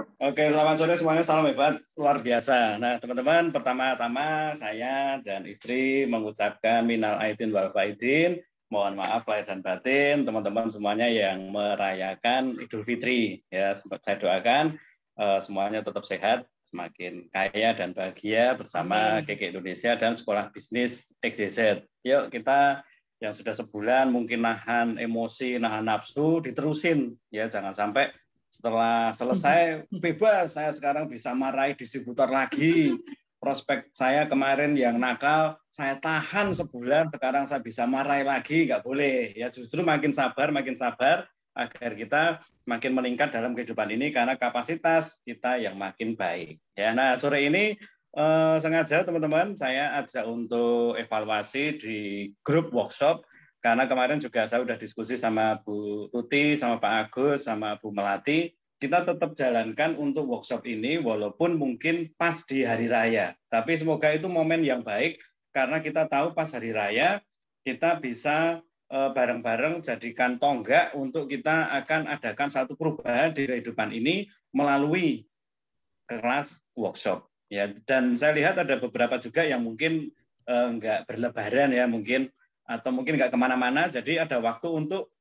Oke, selamat sore semuanya. Salam hebat, luar biasa. Nah, teman-teman, pertama-tama saya dan istri mengucapkan minal aidin wal faidin. Mohon maaf lahir dan batin, teman-teman semuanya yang merayakan Idul Fitri. Ya, saya doakan semuanya tetap sehat, semakin kaya dan bahagia bersama KK Indonesia dan Sekolah Bisnis XYZ. Yuk kita yang sudah sebulan mungkin nahan emosi, nahan nafsu, diterusin. Ya, jangan sampai setelah selesai bebas, saya sekarang bisa marahi distributor lagi. Prospek saya kemarin yang nakal, saya tahan sebulan, sekarang saya bisa marahi lagi, nggak boleh. Ya justru makin sabar agar kita makin meningkat dalam kehidupan ini karena kapasitas kita yang makin baik. Ya, nah sore ini sengaja teman-teman saya ajak untuk evaluasi di grup workshop. Karena kemarin juga saya sudah diskusi sama Bu Tuti, sama Pak Agus, sama Bu Melati, kita tetap jalankan untuk workshop ini walaupun mungkin pas di hari raya. Tapi semoga itu momen yang baik karena kita tahu pas hari raya kita bisa bareng-bareng jadikan tonggak untuk kita akan adakan satu perubahan di kehidupan ini melalui kelas workshop. Ya, dan saya lihat ada beberapa juga yang mungkin nggak berlebaran ya mungkin atau mungkin nggak kemana-mana, jadi ada waktu untuk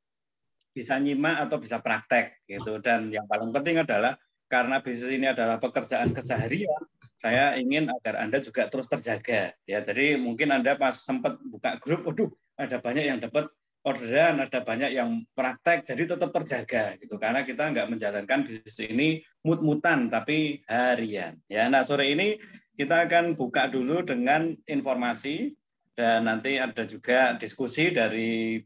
bisa nyimak atau bisa praktek gitu. Dan yang paling penting adalah karena bisnis ini adalah pekerjaan keseharian, saya ingin agar Anda juga terus terjaga. Ya, jadi mungkin Anda pas sempat buka grup, waduh, ada banyak yang dapat orderan, ada banyak yang praktek, jadi tetap terjaga gitu. Karena kita nggak menjalankan bisnis ini mut-mutan, tapi harian. Ya, nah sore ini kita akan buka dulu dengan informasi dan nanti ada juga diskusi dari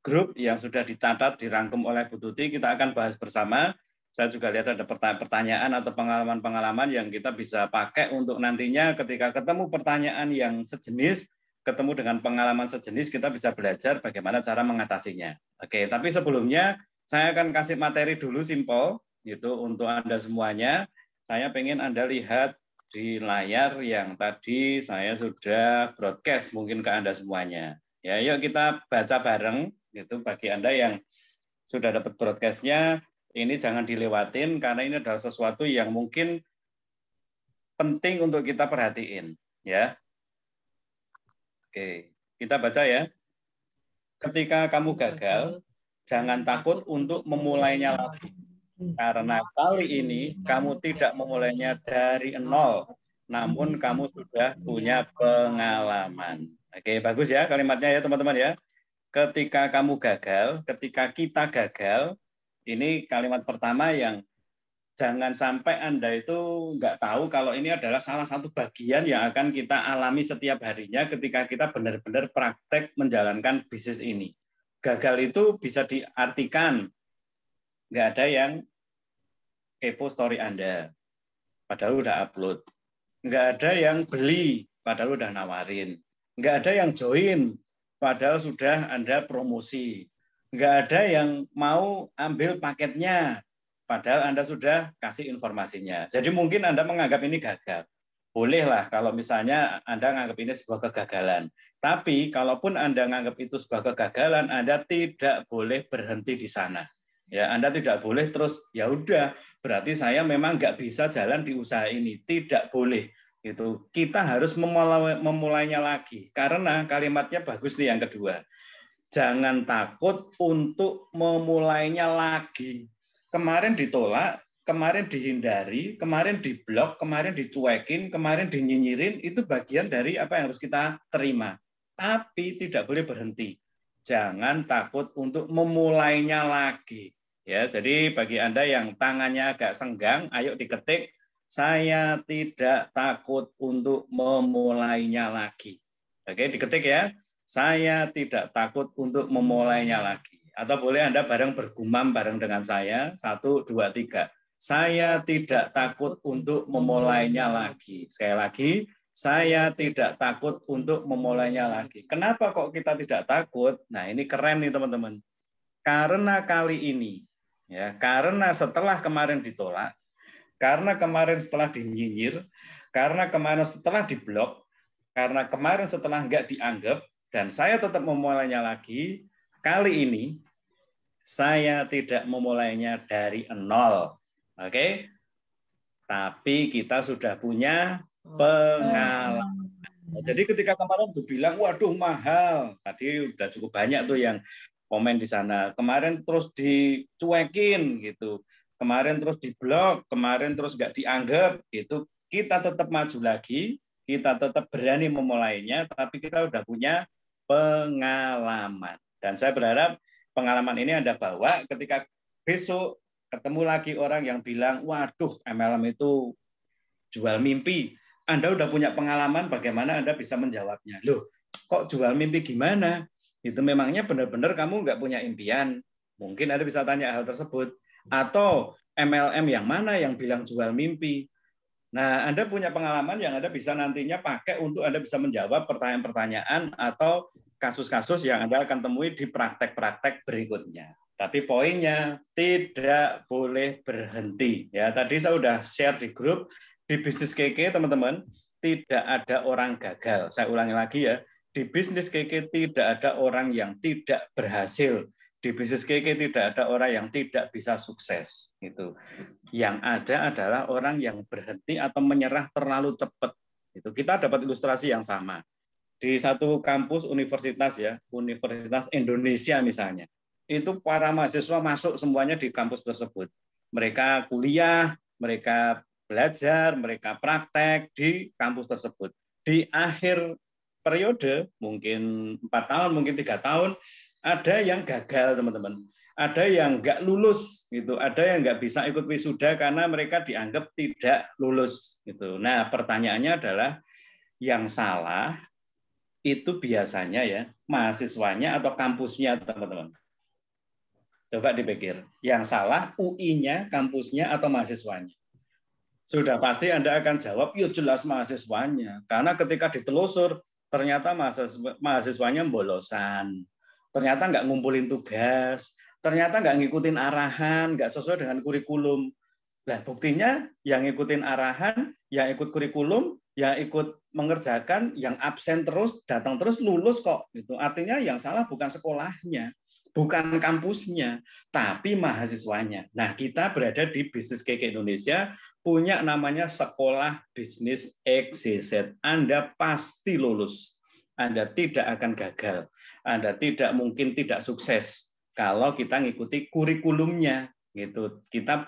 grup yang sudah dicatat, dirangkum oleh Bu Tuti, kita akan bahas bersama. Saya juga lihat ada pertanyaan atau pengalaman-pengalaman yang kita bisa pakai untuk nantinya ketika ketemu pertanyaan yang sejenis, ketemu dengan pengalaman sejenis, kita bisa belajar bagaimana cara mengatasinya. Oke, tapi sebelumnya saya akan kasih materi dulu simpel gitu untuk Anda semuanya. Saya pengen Anda lihat di layar yang tadi saya sudah broadcast mungkin ke Anda semuanya. Ya, yuk kita baca bareng gitu bagi Anda yang sudah dapat broadcast-nya, ini jangan dilewatin karena ini adalah sesuatu yang mungkin penting untuk kita perhatiin ya. Oke, kita baca ya. Ketika kamu gagal, jangan takut untuk memulainya lagi. Karena kali ini kamu tidak memulainya dari nol, namun kamu sudah punya pengalaman. Oke, bagus ya kalimatnya ya teman-teman ya. Ketika kamu gagal, ketika kita gagal, ini kalimat pertama yang jangan sampai Anda itu nggak tahu kalau ini adalah salah satu bagian yang akan kita alami setiap harinya ketika kita benar-benar praktek menjalankan bisnis ini. Gagal itu bisa diartikan nggak ada yang kepo story Anda, padahal udah upload. Nggak ada yang beli, padahal udah nawarin. Nggak ada yang join, padahal sudah Anda promosi. Nggak ada yang mau ambil paketnya, padahal Anda sudah kasih informasinya. Jadi mungkin Anda menganggap ini gagal. Bolehlah kalau misalnya Anda menganggap ini sebuah kegagalan. Tapi kalaupun Anda menganggap itu sebuah kegagalan, Anda tidak boleh berhenti di sana. Ya, Anda tidak boleh terus ya udah berarti saya memang nggak bisa jalan di usaha ini. Tidak boleh. Itu kita harus memulainya lagi karena kalimatnya bagus nih yang kedua. Jangan takut untuk memulainya lagi. Kemarin ditolak, kemarin dihindari, kemarin diblok, kemarin dicuekin, kemarin dinyinyirin, itu bagian dari apa yang harus kita terima. Tapi tidak boleh berhenti. Jangan takut untuk memulainya lagi. Ya, jadi bagi Anda yang tangannya agak senggang, ayo diketik, saya tidak takut untuk memulainya lagi. Oke, diketik ya. Saya tidak takut untuk memulainya lagi. Atau boleh Anda bareng bergumam bareng dengan saya. 1, 2, 3. Saya tidak takut untuk memulainya lagi. Sekali lagi, saya tidak takut untuk memulainya lagi. Kenapa kok kita tidak takut? Nah, ini keren nih teman-teman. Karena kali ini, ya, karena setelah kemarin ditolak, karena kemarin setelah dinyinyir, karena kemarin setelah diblok, karena kemarin setelah nggak dianggap, dan saya tetap memulainya lagi, kali ini saya tidak memulainya dari nol. Oke? tapi kita sudah punya pengalaman. Jadi ketika kemarin tuh bilang, waduh mahal, tadi udah cukup banyak tuh yang komen di sana. Kemarin terus dicuekin gitu, kemarin terus diblok, kemarin terus nggak dianggap gitu. Kita tetap maju lagi, kita tetap berani memulainya, tapi kita udah punya pengalaman. Dan saya berharap pengalaman ini Anda bawa ketika besok ketemu lagi orang yang bilang, waduh MLM itu jual mimpi. Anda udah punya pengalaman, bagaimana Anda bisa menjawabnya? Loh, kok jual mimpi gimana? Itu memangnya benar-benar kamu nggak punya impian? Mungkin Anda bisa tanya hal tersebut. Atau MLM yang mana yang bilang jual mimpi? Nah, Anda punya pengalaman yang Anda bisa nantinya pakai untuk Anda bisa menjawab pertanyaan-pertanyaan atau kasus-kasus yang Anda akan temui di praktek-praktek berikutnya. Tapi poinnya tidak boleh berhenti. Ya, tadi saya sudah share di grup di bisnis KK, teman-teman, tidak ada orang gagal. Saya ulangi lagi ya, di bisnis KK tidak ada orang yang tidak berhasil. Di bisnis KK tidak ada orang yang tidak bisa sukses. Itu. Yang ada adalah orang yang berhenti atau menyerah terlalu cepat. Itu kita dapat ilustrasi yang sama. Di satu kampus universitas ya, Universitas Indonesia misalnya, itu para mahasiswa masuk semuanya di kampus tersebut. Mereka kuliah, mereka belajar, mereka praktek di kampus tersebut. Di akhir periode, mungkin 4 tahun, mungkin 3 tahun, ada yang gagal, teman-teman. Ada yang nggak lulus, gitu. Ada yang nggak bisa ikut wisuda karena mereka dianggap tidak lulus. Gitu. Nah, pertanyaannya adalah, yang salah itu biasanya ya mahasiswanya atau kampusnya, teman-teman. Coba dipikir, yang salah UI-nya, kampusnya, atau mahasiswanya? Sudah pasti Anda akan jawab, ya jelas mahasiswanya. Karena ketika ditelusur, ternyata mahasiswanya bolosan. Ternyata nggak ngumpulin tugas. Ternyata nggak ngikutin arahan, nggak sesuai dengan kurikulum. Nah, buktinya yang ngikutin arahan, yang ikut kurikulum, yang ikut mengerjakan, yang absen terus, datang terus, lulus kok. Itu artinya yang salah bukan sekolahnya, bukan kampusnya, tapi mahasiswanya. Nah, kita berada di Bisnis KK Indonesia, punya namanya Sekolah Bisnis XYZ. Anda pasti lulus. Anda tidak akan gagal. Anda tidak mungkin tidak sukses kalau kita ngikuti kurikulumnya. Gitu. Kita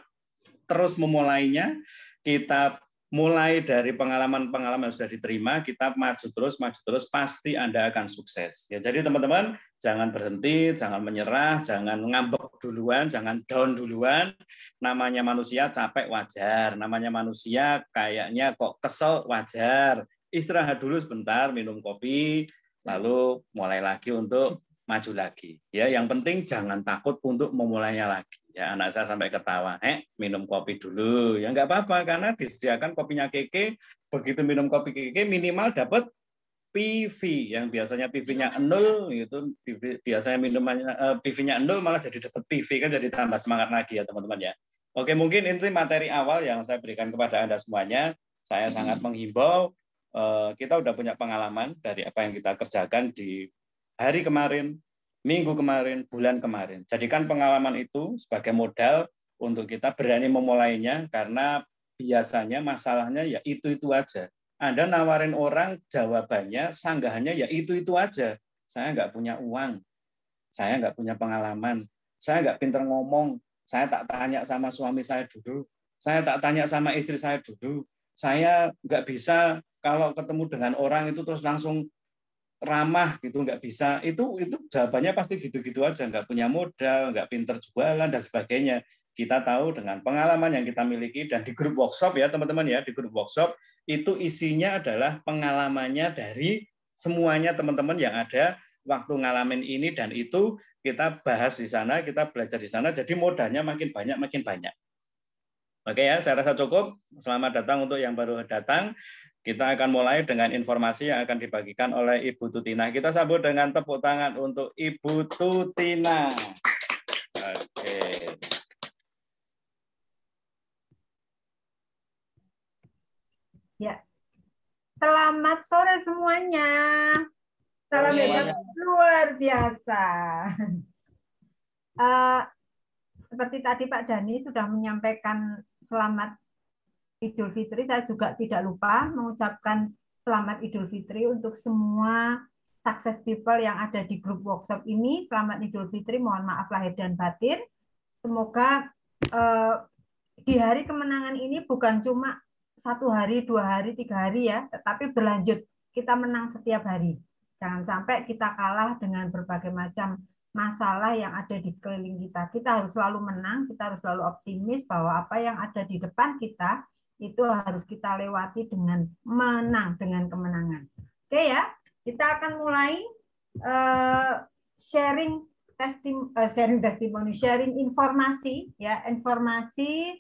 terus memulainya, kita mulai dari pengalaman-pengalaman yang sudah diterima, kita maju terus, pasti Anda akan sukses. Ya, jadi teman-teman, jangan berhenti, jangan menyerah, jangan ngambek duluan, jangan down duluan. Namanya manusia capek wajar, namanya manusia kayaknya kok kesel wajar. Istirahat dulu sebentar, minum kopi, lalu mulai lagi untuk maju lagi. Ya, yang penting jangan takut untuk memulainya lagi. Ya, anak saya sampai ketawa, minum kopi dulu. Ya nggak apa-apa, karena disediakan kopinya Keke, begitu minum kopi Keke minimal dapat PV, yang biasanya PV-nya 0, itu biasanya minumannya PV-nya 0 malah jadi dapat PV, kan jadi tambah semangat lagi ya teman-teman ya. Oke, mungkin ini materi awal yang saya berikan kepada Anda semuanya. Saya sangat menghimbau, kita udah punya pengalaman dari apa yang kita kerjakan di hari kemarin, minggu kemarin, bulan kemarin. Jadikan pengalaman itu sebagai modal untuk kita berani memulainya, karena biasanya masalahnya ya itu-itu aja. Anda nawarin orang jawabannya, sanggahannya ya itu-itu aja. Saya nggak punya uang, saya nggak punya pengalaman, saya nggak pinter ngomong, saya tak tanya sama suami saya dulu, saya tak tanya sama istri saya dulu, saya nggak bisa kalau ketemu dengan orang itu terus langsung ramah gitu, nggak bisa. Itu jawabannya pasti gitu-gitu aja, nggak punya modal, nggak pinter jualan dan sebagainya. Kita tahu dengan pengalaman yang kita miliki, dan di grup workshop ya teman-teman ya, di grup workshop itu isinya adalah pengalamannya dari semuanya teman-teman yang ada waktu ngalamin ini, dan itu kita bahas di sana, kita belajar di sana, jadi modalnya makin banyak makin banyak. Oke ya, saya rasa cukup. Selamat datang untuk yang baru datang. Kita akan mulai dengan informasi yang akan dibagikan oleh Ibu Tutina. Kita sambut dengan tepuk tangan untuk Ibu Tutina. Oke. Ya. Selamat sore semuanya. Salam hebat luar biasa. Seperti tadi Pak Dhani sudah menyampaikan selamat Idul Fitri, saya juga tidak lupa mengucapkan selamat Idul Fitri untuk semua success people yang ada di grup workshop ini. Selamat Idul Fitri, mohon maaf lahir dan batin. Semoga di hari kemenangan ini bukan cuma 1 hari, 2 hari, 3 hari ya, tetapi berlanjut. Kita menang setiap hari. Jangan sampai kita kalah dengan berbagai macam masalah yang ada di sekeliling kita. Kita harus selalu menang, kita harus selalu optimis bahwa apa yang ada di depan kita itu harus kita lewati dengan menang, dengan kemenangan. Oke ya, kita akan mulai sharing testimoni, sharing informasi ya, informasi.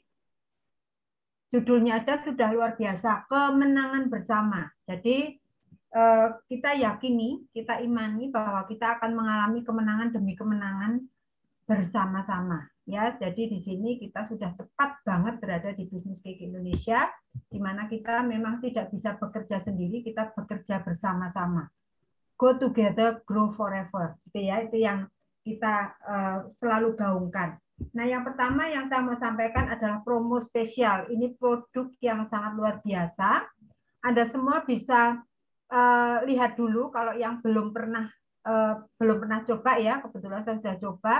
Judulnya aja sudah luar biasa, kemenangan bersama. Jadi kita yakini, kita imani bahwa kita akan mengalami kemenangan demi kemenangan bersama-sama. Ya, jadi di sini kita sudah tepat banget berada di Business Cake Indonesia, di mana kita memang tidak bisa bekerja sendiri, kita bekerja bersama-sama. Go together, grow forever. Itu ya, itu yang kita selalu gaungkan. Nah, yang pertama yang saya mau sampaikan adalah promo spesial. Ini produk yang sangat luar biasa. Anda semua bisa lihat dulu kalau yang belum pernah coba ya, kebetulan saya sudah coba.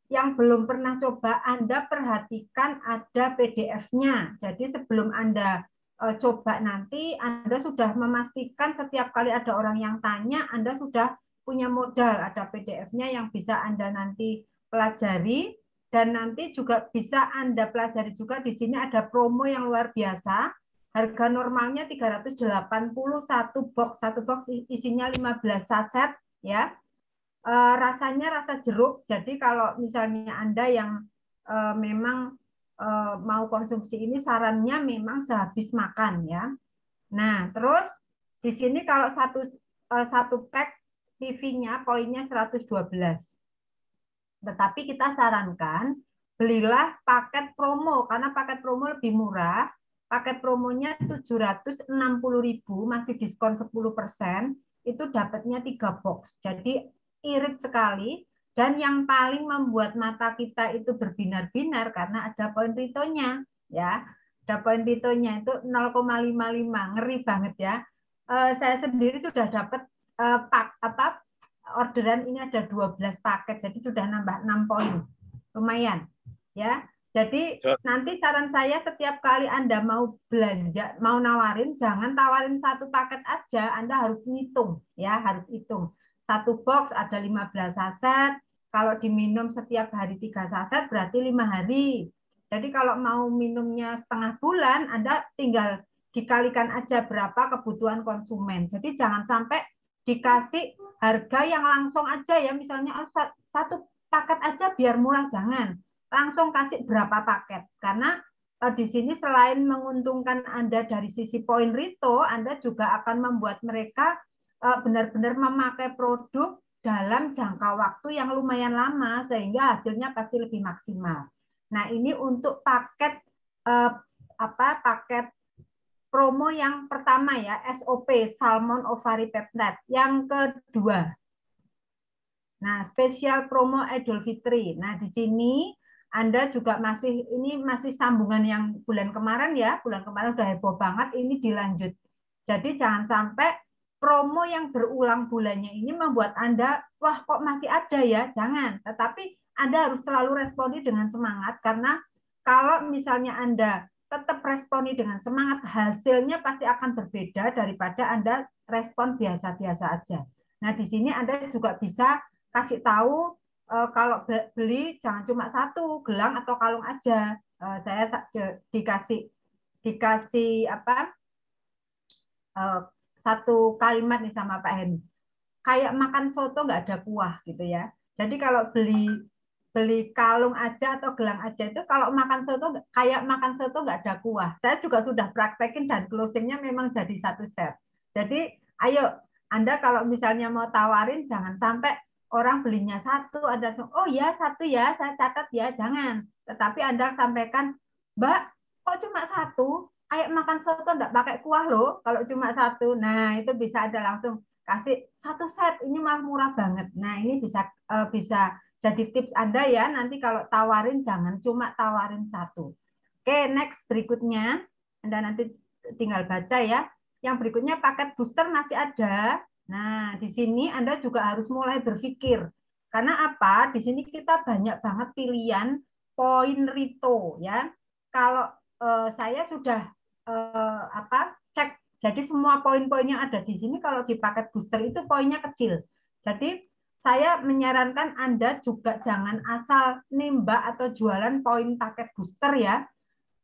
Yang belum pernah coba, Anda perhatikan ada PDF-nya. Jadi sebelum Anda coba nanti, Anda sudah memastikan setiap kali ada orang yang tanya, Anda sudah punya modal, ada PDF-nya yang bisa Anda nanti pelajari. Dan nanti juga bisa Anda pelajari juga di sini ada promo yang luar biasa. Harga normalnya 381 box. Satu box isinya 15 saset ya. Rasanya rasa jeruk. Jadi kalau misalnya Anda yang memang mau konsumsi ini sarannya memang sehabis makan ya. Nah, terus di sini kalau satu pack PV-nya poinnya 112. Tetapi kita sarankan belilah paket promo karena paket promo lebih murah. Paket promonya 760.000, masih diskon 10%, itu dapatnya 3 box. Jadi irit sekali dan yang paling membuat mata kita itu berbinar-binar karena ada poin retonya ya. Ada poin retonya itu 0,55, ngeri banget ya. Saya sendiri sudah dapat orderan ini ada 12 paket, jadi sudah nambah 6 poin. Lumayan. Ya. Jadi nanti saran saya setiap kali Anda mau belanja, mau nawarin, jangan tawarin satu paket aja, Anda harus ngitung, ya, harus hitung. Satu box ada 15 saset, kalau diminum setiap hari 3 saset berarti 5 hari. Jadi kalau mau minumnya setengah bulan, Anda tinggal dikalikan aja berapa kebutuhan konsumen. Jadi jangan sampai dikasih harga yang langsung aja ya, misalnya satu paket aja biar murah, jangan. Langsung kasih berapa paket. Karena di sini selain menguntungkan Anda dari sisi poin reto, Anda juga akan membuat mereka benar-benar memakai produk dalam jangka waktu yang lumayan lama, sehingga hasilnya pasti lebih maksimal. Nah, ini untuk paket paket promo yang pertama ya, SOP, Salmon Ovari Peptide. Yang kedua, nah spesial promo Idul Fitri. Nah di sini Anda juga masih sambungan yang bulan kemarin ya, bulan kemarin udah heboh banget, ini dilanjut. Jadi jangan sampai promo yang berulang bulannya ini membuat Anda, wah kok masih ada ya, jangan. Tetapi Anda harus selalu responi dengan semangat, karena kalau misalnya Anda tetap responi dengan semangat, hasilnya pasti akan berbeda daripada Anda respon biasa-biasa aja. Nah, di sini Anda juga bisa kasih tahu kalau beli jangan cuma satu gelang atau kalung aja. Saya dikasih satu kalimat nih sama Pak Heni. Kayak makan soto nggak ada kuah gitu ya. Jadi kalau beli kalung aja atau gelang aja itu kalau makan soto kayak makan soto nggak ada kuah. Saya juga sudah praktekin dan closingnya memang jadi satu set. Jadi ayo Anda kalau misalnya mau tawarin jangan sampai orang belinya satu ada oh ya satu ya saya catat ya, jangan. Tetapi Anda sampaikan, Mbak kok cuma satu, kayak makan soto nggak pakai kuah loh kalau cuma satu. Nah itu bisa Anda langsung kasih satu set, ini malah murah banget. Nah ini bisa jadi tips Anda ya, nanti kalau tawarin jangan cuma tawarin satu. Oke, next berikutnya. Anda nanti tinggal baca ya. Yang berikutnya paket booster masih ada. Nah, di sini Anda juga harus mulai berpikir. Karena apa? Di sini kita banyak banget pilihan poin Rito ya. Kalau saya sudah cek, jadi semua poin-poin yang ada di sini kalau di paket booster itu poinnya kecil. Jadi saya menyarankan Anda juga jangan asal nembak atau jualan poin paket booster ya.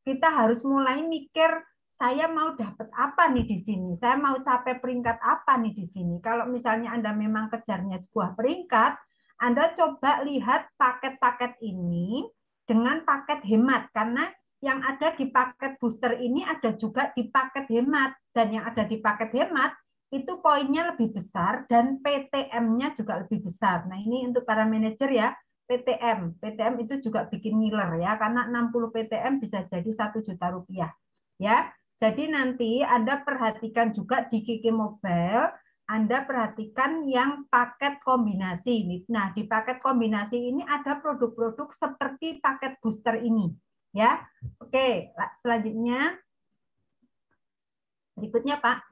Kita harus mulai mikir, saya mau dapat apa nih di sini? Saya mau capai peringkat apa nih di sini? Kalau misalnya Anda memang kejarnya sebuah peringkat, Anda coba lihat paket-paket ini dengan paket hemat. Karena yang ada di paket booster ini ada juga di paket hemat. Dan yang ada di paket hemat, itu poinnya lebih besar dan PTM-nya juga lebih besar. Nah ini untuk para manajer ya. PTM itu juga bikin ngiler ya, karena 60 PTM bisa jadi 1 juta rupiah ya. Jadi nanti Anda perhatikan juga di Kiki Mobile, Anda perhatikan yang paket kombinasi. Nah di paket kombinasi ini ada produk-produk seperti paket booster ini ya. Oke, selanjutnya berikutnya Pak.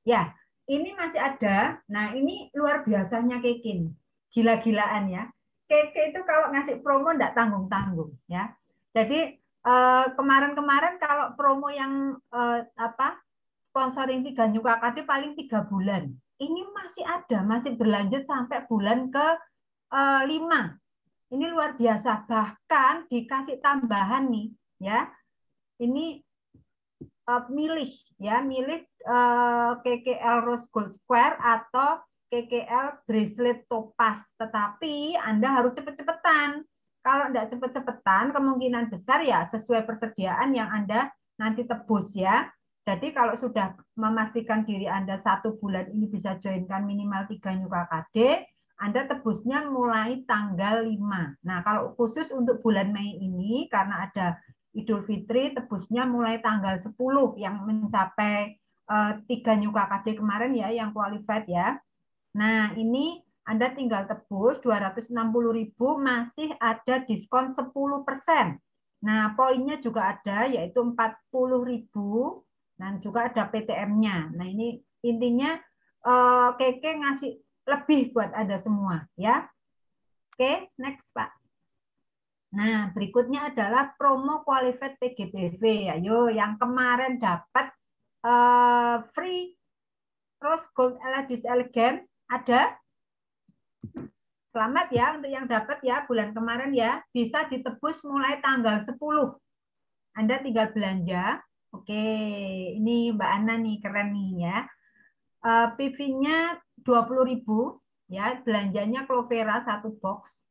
Ya, ini masih ada. Nah ini luar biasanya Kekin, gila-gilaan ya. Keke itu kalau ngasih promo enggak tanggung-tanggung ya. Jadi kemarin-kemarin kalau promo yang sponsoring 3 New KKD paling 3 bulan. Ini masih ada, masih berlanjut sampai bulan ke 5. Ini luar biasa, bahkan dikasih tambahan nih ya. Ini milih KKL Rose Gold Square atau KKL Bracelet Topaz, tetapi Anda harus cepet-cepetan. Kalau tidak cepet-cepetan, kemungkinan besar ya sesuai persediaan yang Anda nanti tebus ya. Jadi kalau sudah memastikan diri Anda 1 bulan ini bisa joinkan minimal 3 New KKD, Anda tebusnya mulai tanggal 5. Nah kalau khusus untuk bulan Mei ini, karena ada Idul Fitri, tebusnya mulai tanggal 10 yang mencapai 3 New KKD kemarin ya, yang qualified ya. Nah, ini Anda tinggal tebus 260.000, masih ada diskon 10%. Nah, poinnya juga ada, yaitu 40.000, dan juga ada PTM-nya. Nah, ini intinya Keke ngasih lebih buat Anda semua ya. Oke, next Pak. Nah, berikutnya adalah promo qualified PGBV. Ayo, yang kemarin dapat free Rose Gold Eladis Elegance ada. Selamat ya untuk yang dapat ya bulan kemarin ya. Bisa ditebus mulai tanggal 10. Anda tinggal belanja. Oke, ini Mbak Ana nih, keren nih ya. PV-nya 20.000 ya, belanjanya Clovera 1 box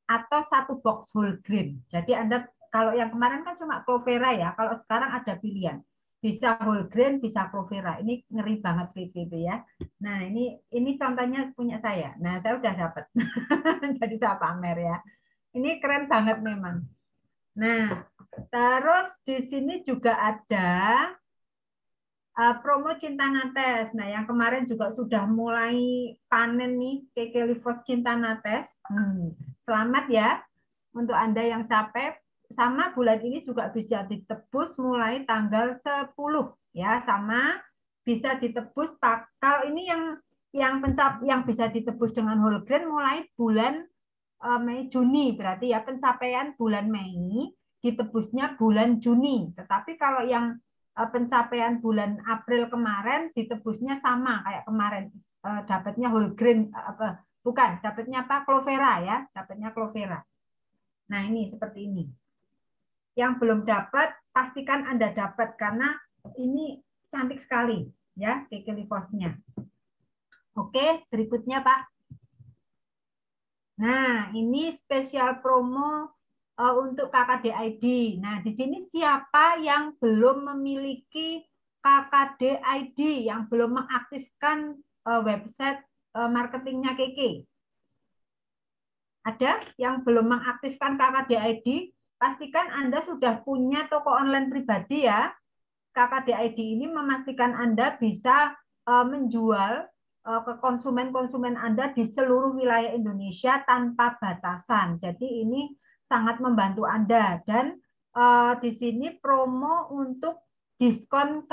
atau 1 box whole grain. Jadi Anda kalau yang kemarin kan cuma Clovera ya, kalau sekarang ada pilihan. Bisa whole grain, bisa Clovera. Ini ngeri banget itu ya. Nah, ini contohnya punya saya. Nah, saya udah dapat. Jadi saya pamer ya. Ini keren banget memang. Nah, terus di sini juga ada promo Cinta Nates. Nah, yang kemarin juga sudah mulai panen nih Kekelivos Cinta Nates. Selamat ya untuk Anda yang capek. Sama bulan ini juga bisa ditebus mulai tanggal 10 ya, sama bisa ditebus kalau ini yang bisa ditebus dengan whole grain mulai bulan Mei Juni, berarti ya pencapaian bulan Mei ditebusnya bulan Juni. Tetapi kalau yang pencapaian bulan April kemarin ditebusnya sama kayak kemarin, dapatnya whole grain bukan, dapatnya apa? Clovera ya, dapatnya Clovera. Nah, ini seperti ini. Yang belum dapat, pastikan Anda dapat karena ini cantik sekali ya Kekelivosnya. Oke, berikutnya Pak. Nah, ini spesial promo untuk KKD ID. Nah, di sini siapa yang belum memiliki KKD ID, yang belum mengaktifkan website marketingnya Keke? Ada yang belum mengaktifkan KKD ID? Pastikan Anda sudah punya toko online pribadi ya. KKD ID ini memastikan Anda bisa menjual ke konsumen-konsumen Anda di seluruh wilayah Indonesia tanpa batasan. Jadi ini sangat membantu Anda. Dan di sini promo untuk diskon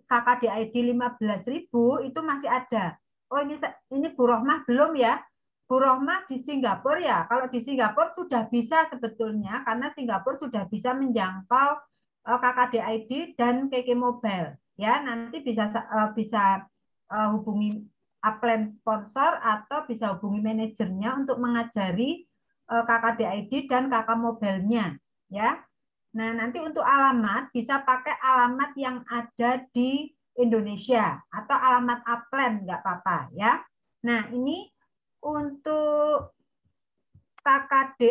KKDID 15.000 itu masih ada. Oh ini Bu Rohmah belum ya? Bu Rohmah di Singapura ya. Kalau di Singapura sudah bisa sebetulnya karena Singapura sudah bisa menjangkau KKDID dan KK Mobile. Ya, nanti bisa hubungi upline sponsor atau bisa hubungi manajernya untuk mengajari KKDID dan KK Mobile-nya. Ya. Nah, nanti untuk alamat bisa pakai alamat yang ada di Indonesia atau alamat upline nggak apa-apa ya. Nah, ini untuk KKD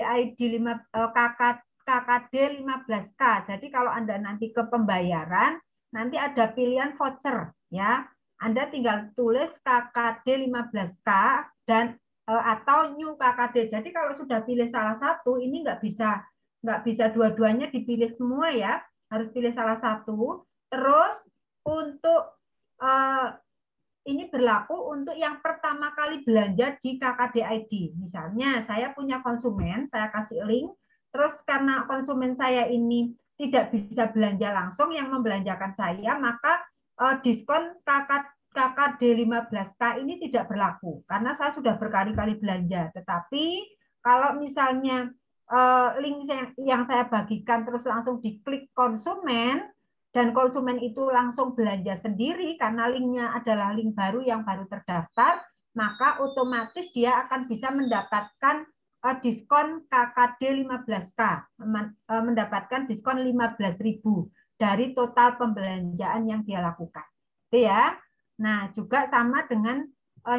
15K. Jadi kalau Anda nanti ke pembayaran, nanti ada pilihan voucher ya. Anda tinggal tulis KKD 15K dan atau new KKD. Jadi kalau sudah pilih salah satu, ini nggak bisa dua-duanya dipilih semua ya, harus pilih salah satu. Terus untuk ini berlaku untuk yang pertama kali belanja di KKDID. Misalnya saya punya konsumen, saya kasih link, terus karena konsumen saya ini tidak bisa belanja langsung yang membelanjakan saya, maka diskon KKD 15K ini tidak berlaku karena saya sudah berkali-kali belanja. Tetapi kalau misalnya link yang saya bagikan terus langsung diklik konsumen dan konsumen itu langsung belanja sendiri karena linknya adalah link baru yang baru terdaftar, maka otomatis dia akan bisa mendapatkan diskon KKD 15K, mendapatkan diskon 15.000 dari total pembelanjaan yang dia lakukan. Itu ya. Nah, juga sama dengan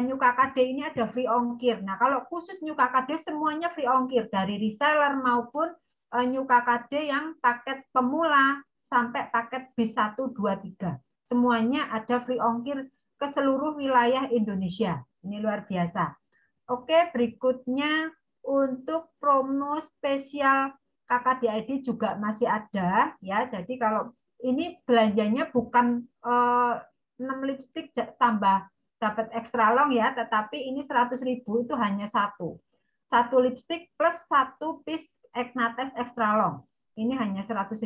New KKD ini ada free ongkir. Nah, kalau khusus New KKD semuanya free ongkir dari reseller maupun New KKD yang paket pemula sampai paket B1, 2, 3. Semuanya ada free ongkir ke seluruh wilayah Indonesia. Ini luar biasa. Oke, berikutnya untuk promo spesial KKDID juga masih ada ya. Jadi kalau ini belanjanya bukan 6 lipstick tambah dapat extra long ya, tetapi ini 100.000 itu hanya satu lipstick plus satu piece Egnates extra long. Ini hanya 100.000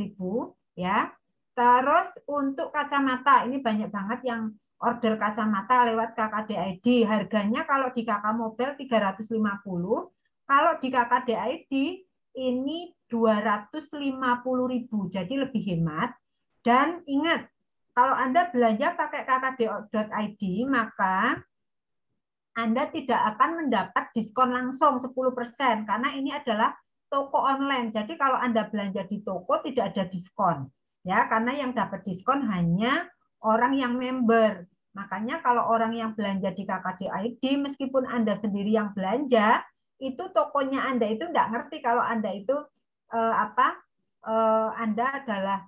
ya. Terus untuk kacamata ini banyak banget yang order kacamata lewat KKDID. Harganya kalau di KK Mobile 350, kalau di KKDID ini 250.000. Jadi lebih hemat. Dan ingat, kalau Anda belanja pakai KKD.id, maka Anda tidak akan mendapat diskon langsung 10% karena ini adalah toko online. Jadi kalau Anda belanja di toko tidak ada diskon. Ya, karena yang dapat diskon hanya orang yang member. Makanya kalau orang yang belanja di KKDID, meskipun Anda sendiri yang belanja, itu tokonya Anda itu nggak ngerti kalau Anda itu Anda adalah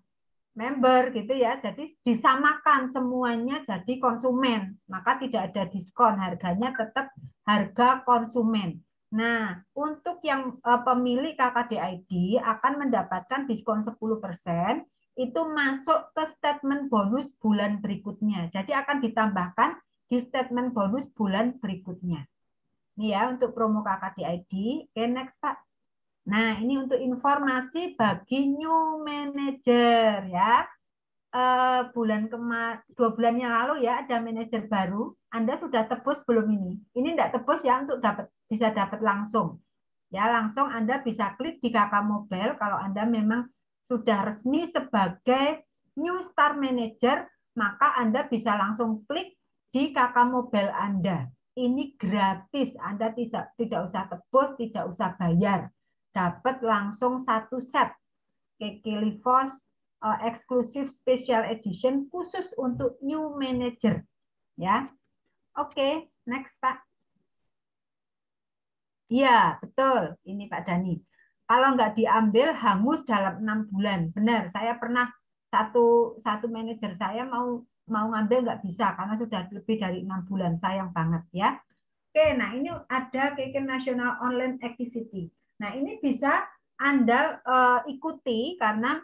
member gitu ya. Jadi disamakan semuanya jadi konsumen, maka tidak ada diskon, harganya tetap harga konsumen. Nah, untuk yang pemilik KKDID akan mendapatkan diskon 10%, itu masuk ke statement bonus bulan berikutnya. Jadi akan ditambahkan di statement bonus bulan berikutnya. Ini ya untuk promo KKDID. Oke, next Pak. Nah, ini untuk informasi bagi new manager ya. 2 bulan yang lalu ya ada manajer baru. Anda sudah tebus belum ini? Ini enggak tebus ya untuk bisa dapat langsung. Ya, langsung Anda bisa klik di KK Mobile kalau Anda memang sudah resmi sebagai new star manager, maka Anda bisa langsung klik di KK Mobile Anda. Ini gratis, Anda tidak usah tebus, tidak usah bayar. Dapat langsung satu set Kekilivos eksklusif special edition khusus untuk new manager. Ya, oke, next Pak. Iya, betul. Ini Pak Dani. Kalau nggak diambil hangus dalam 6 bulan. Benar, saya pernah satu manajer saya mau ngambil nggak bisa karena sudah lebih dari 6 bulan. Sayang banget ya. Oke, nah ini ada KK National Online Activity. Nah ini bisa Anda ikuti karena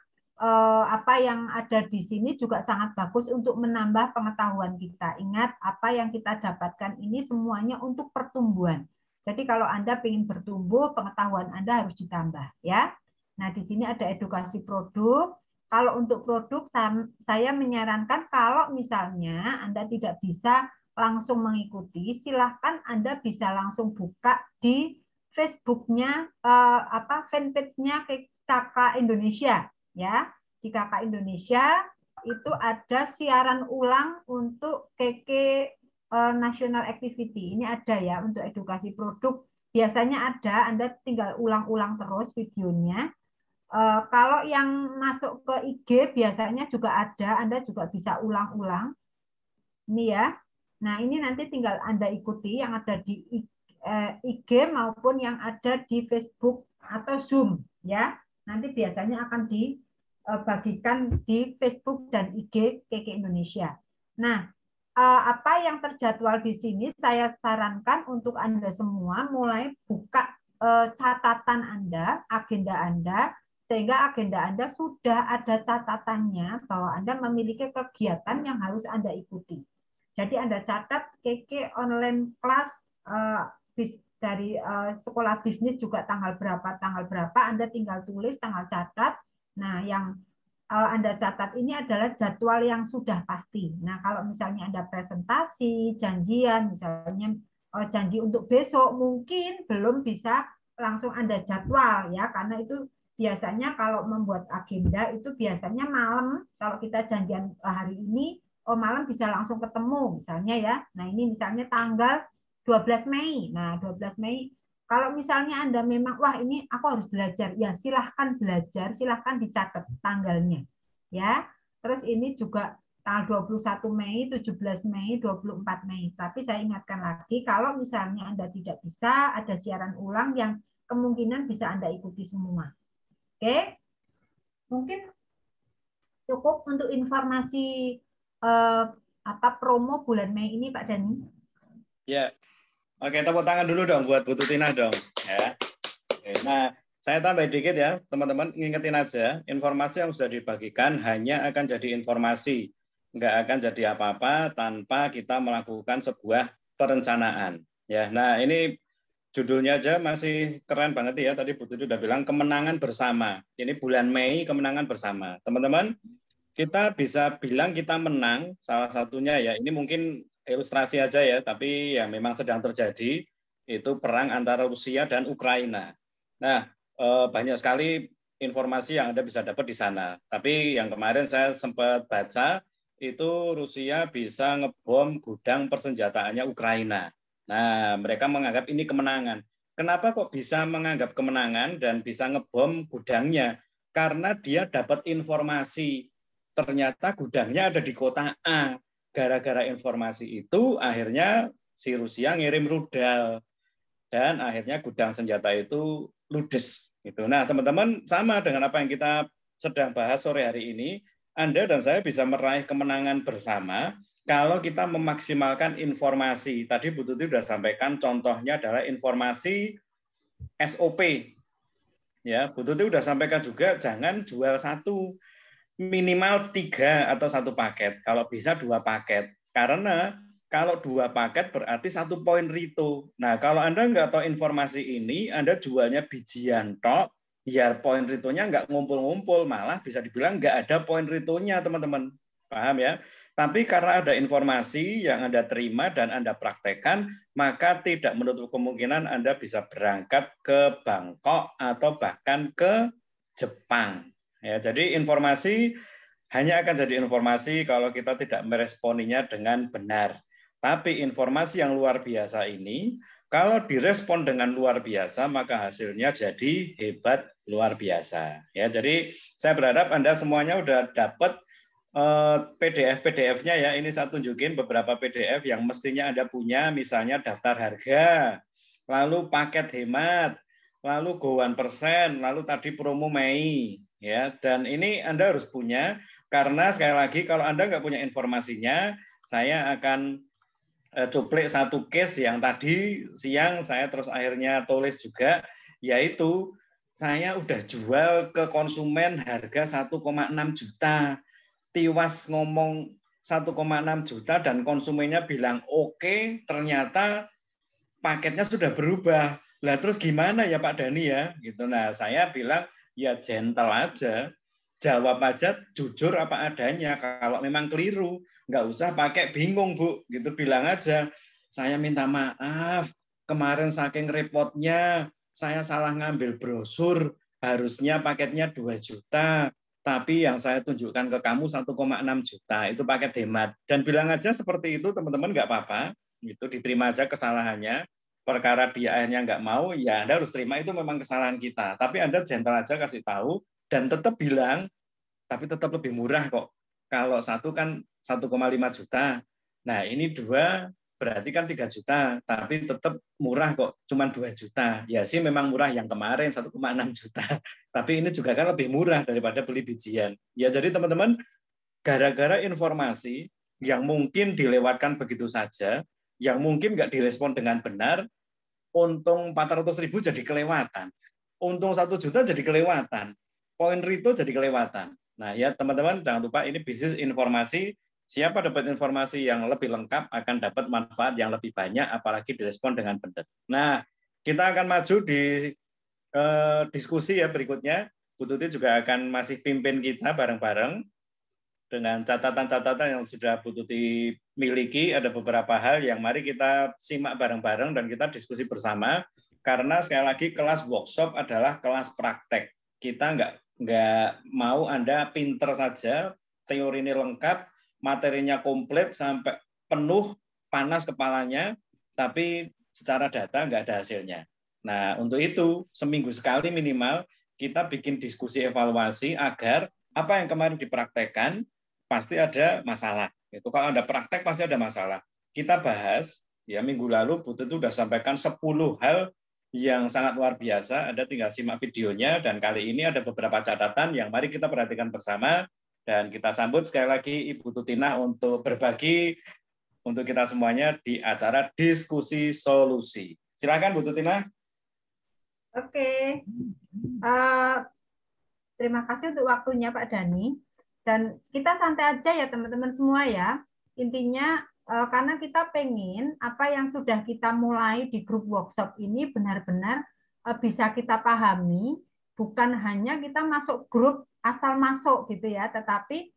apa yang ada di sini juga sangat bagus untuk menambah pengetahuan kita. Ingat apa yang kita dapatkan ini semuanya untuk pertumbuhan. Jadi kalau Anda ingin bertumbuh, pengetahuan Anda harus ditambah ya. Nah, di sini ada edukasi produk. Kalau untuk produk, saya menyarankan kalau misalnya Anda tidak bisa langsung mengikuti, silahkan Anda bisa langsung buka di Facebook-nya, fanpage-nya KK Indonesia, ya. Di KK Indonesia itu ada siaran ulang untuk KK National Activity. Ini ada ya untuk edukasi produk. Biasanya ada, Anda tinggal ulang-ulang terus videonya. Kalau yang masuk ke IG biasanya juga ada, Anda juga bisa ulang-ulang. Ini ya. Nah, ini nanti tinggal Anda ikuti yang ada di IG maupun yang ada di Facebook atau Zoom ya. Nanti biasanya akan dibagikan di Facebook dan IG KK Indonesia. Nah, apa yang terjadwal di sini saya sarankan untuk Anda semua mulai buka catatan Anda, agenda Anda, sehingga agenda Anda sudah ada catatannya bahwa Anda memiliki kegiatan yang harus Anda ikuti. Jadi Anda catat KK online class dari sekolah bisnis juga tanggal berapa, Anda tinggal tulis, tanggal catat. Nah, yang Anda catat ini adalah jadwal yang sudah pasti. Nah, kalau misalnya Anda presentasi, janjian, misalnya janji untuk besok, mungkin belum bisa langsung Anda jadwal ya, karena itu biasanya kalau membuat agenda itu biasanya malam, kalau kita janjian hari ini, malam bisa langsung ketemu misalnya ya. Nah, ini misalnya tanggal 12 Mei. Nah, 12 Mei kalau misalnya Anda memang wah ini aku harus belajar, ya silahkan belajar, silahkan dicatat tanggalnya. Ya. Terus ini juga tanggal 21 Mei, 17 Mei, 24 Mei. Tapi saya ingatkan lagi kalau misalnya Anda tidak bisa, ada siaran ulang yang kemungkinan bisa Anda ikuti semua. Oke? Mungkin cukup untuk informasi promo bulan Mei ini, Pak Dhani. Ya, oke, tepuk tangan dulu dong buat Bu Tutina dong. Ya. Oke, nah, saya tambah dikit ya, teman-teman, ngingetin aja, informasi yang sudah dibagikan hanya akan jadi informasi, nggak akan jadi apa-apa tanpa kita melakukan sebuah perencanaan. Ya, nah ini judulnya aja masih keren banget ya, tadi Bu Tuti udah bilang kemenangan bersama. Ini bulan Mei kemenangan bersama. Teman-teman, kita bisa bilang kita menang, salah satunya ya, ini mungkin ilustrasi aja ya, tapi ya memang sedang terjadi, itu perang antara Rusia dan Ukraina. Nah, banyak sekali informasi yang Anda bisa dapat di sana. Tapi yang kemarin saya sempat baca, itu Rusia bisa ngebom gudang persenjataannya Ukraina. Nah, mereka menganggap ini kemenangan. Kenapa kok bisa menganggap kemenangan dan bisa ngebom gudangnya? Karena dia dapat informasi ternyata gudangnya ada di kota A. Gara-gara informasi itu akhirnya si Rusia ngirim rudal dan akhirnya gudang senjata itu ludes. Gitu. Nah, teman-teman, sama dengan apa yang kita sedang bahas sore hari ini, Anda dan saya bisa meraih kemenangan bersama kalau kita memaksimalkan informasi. Tadi Bu Tuti sudah sampaikan contohnya adalah informasi SOP. Ya, Bu Tuti sudah sampaikan juga jangan jual satu, minimal 3 atau 1 paket. Kalau bisa 2 paket. Karena kalau 2 paket berarti 1 poin rito. Nah, kalau Anda nggak tahu informasi ini, Anda jualnya bijian tok, ya poin ritonya nggak ngumpul-ngumpul, malah bisa dibilang nggak ada poin ritonya, teman-teman. Paham ya? Tapi karena ada informasi yang Anda terima dan Anda praktekkan, maka tidak menutup kemungkinan Anda bisa berangkat ke Bangkok atau bahkan ke Jepang. Ya, jadi informasi hanya akan jadi informasi kalau kita tidak meresponinya dengan benar. Tapi informasi yang luar biasa ini, kalau direspon dengan luar biasa, maka hasilnya jadi hebat luar biasa. Ya, jadi saya berharap Anda semuanya udah dapat PDF-PDF-nya ya. Ini saya tunjukin beberapa PDF yang mestinya Anda punya, misalnya daftar harga, lalu paket hemat, lalu go 1%, lalu tadi promo Mei. Ya, dan ini Anda harus punya, karena sekali lagi kalau Anda nggak punya informasinya, saya akan cuplik satu case yang tadi siang saya terus akhirnya tulis juga, yaitu saya udah jual ke konsumen harga 1,6 juta. Tiwas ngomong 1,6 juta dan konsumennya bilang oke, ternyata paketnya sudah berubah. Lah terus gimana ya Pak Dhani ya? Gitu. Nah, saya bilang ya gentle aja. jawab aja jujur apa adanya. Kalau memang keliru, nggak usah pakai bingung, Bu. Gitu bilang aja, saya minta maaf, kemarin saking repotnya, saya salah ngambil brosur, harusnya paketnya 2 juta, tapi yang saya tunjukkan ke kamu 1,6 juta, itu paket hemat. Dan bilang aja seperti itu, teman-teman, nggak apa-apa. Gitu, diterima aja kesalahannya. Perkara dia akhirnya nggak mau, ya Anda harus terima itu memang kesalahan kita. Tapi Anda gentle aja kasih tahu, dan tetap bilang, tapi tetap lebih murah kok. Kalau satu kan 1,5 juta. Nah, ini 2 berarti kan 3 juta, tapi tetap murah kok, cuma 2 juta. Ya sih memang murah yang kemarin 1,6 juta. Tapi ini juga kan lebih murah daripada beli bijian. Ya jadi teman-teman, gara-gara informasi yang mungkin dilewatkan begitu saja, yang mungkin nggak direspon dengan benar, untung 400.000 jadi kelewatan. Untung 1 juta jadi kelewatan. Poin Rito jadi kelewatan. Nah ya teman-teman jangan lupa ini bisnis informasi. Siapa dapat informasi yang lebih lengkap akan dapat manfaat yang lebih banyak, apalagi direspon dengan benar. Nah kita akan maju di diskusi ya berikutnya. Bu Tuti juga akan masih pimpin kita bareng-bareng dengan catatan-catatan yang sudah Bu Tuti miliki. Ada beberapa hal yang mari kita simak bareng-bareng dan kita diskusi bersama. Karena sekali lagi kelas workshop adalah kelas praktek. Kita nggak mau Anda pinter saja, teori ini lengkap, materinya komplit sampai penuh, panas kepalanya, tapi secara data nggak ada hasilnya. Nah, untuk itu seminggu sekali minimal kita bikin diskusi evaluasi agar apa yang kemarin dipraktekkan pasti ada masalah. Itu kalau ada praktek pasti ada masalah. Kita bahas ya minggu lalu Bu Tuti sudah sampaikan 10 hal yang sangat luar biasa. Anda tinggal simak videonya dan kali ini ada beberapa catatan yang mari kita perhatikan bersama dan kita sambut sekali lagi Ibu Tutina untuk berbagi untuk kita semuanya di acara diskusi solusi. Silakan Bu Tutina. Oke. Terima kasih untuk waktunya Pak Dhani. Dan kita santai aja ya teman-teman semua ya. Intinya karena kita pengen apa yang sudah kita mulai di grup workshop ini benar-benar bisa kita pahami, bukan hanya kita masuk grup asal masuk gitu ya, tetapi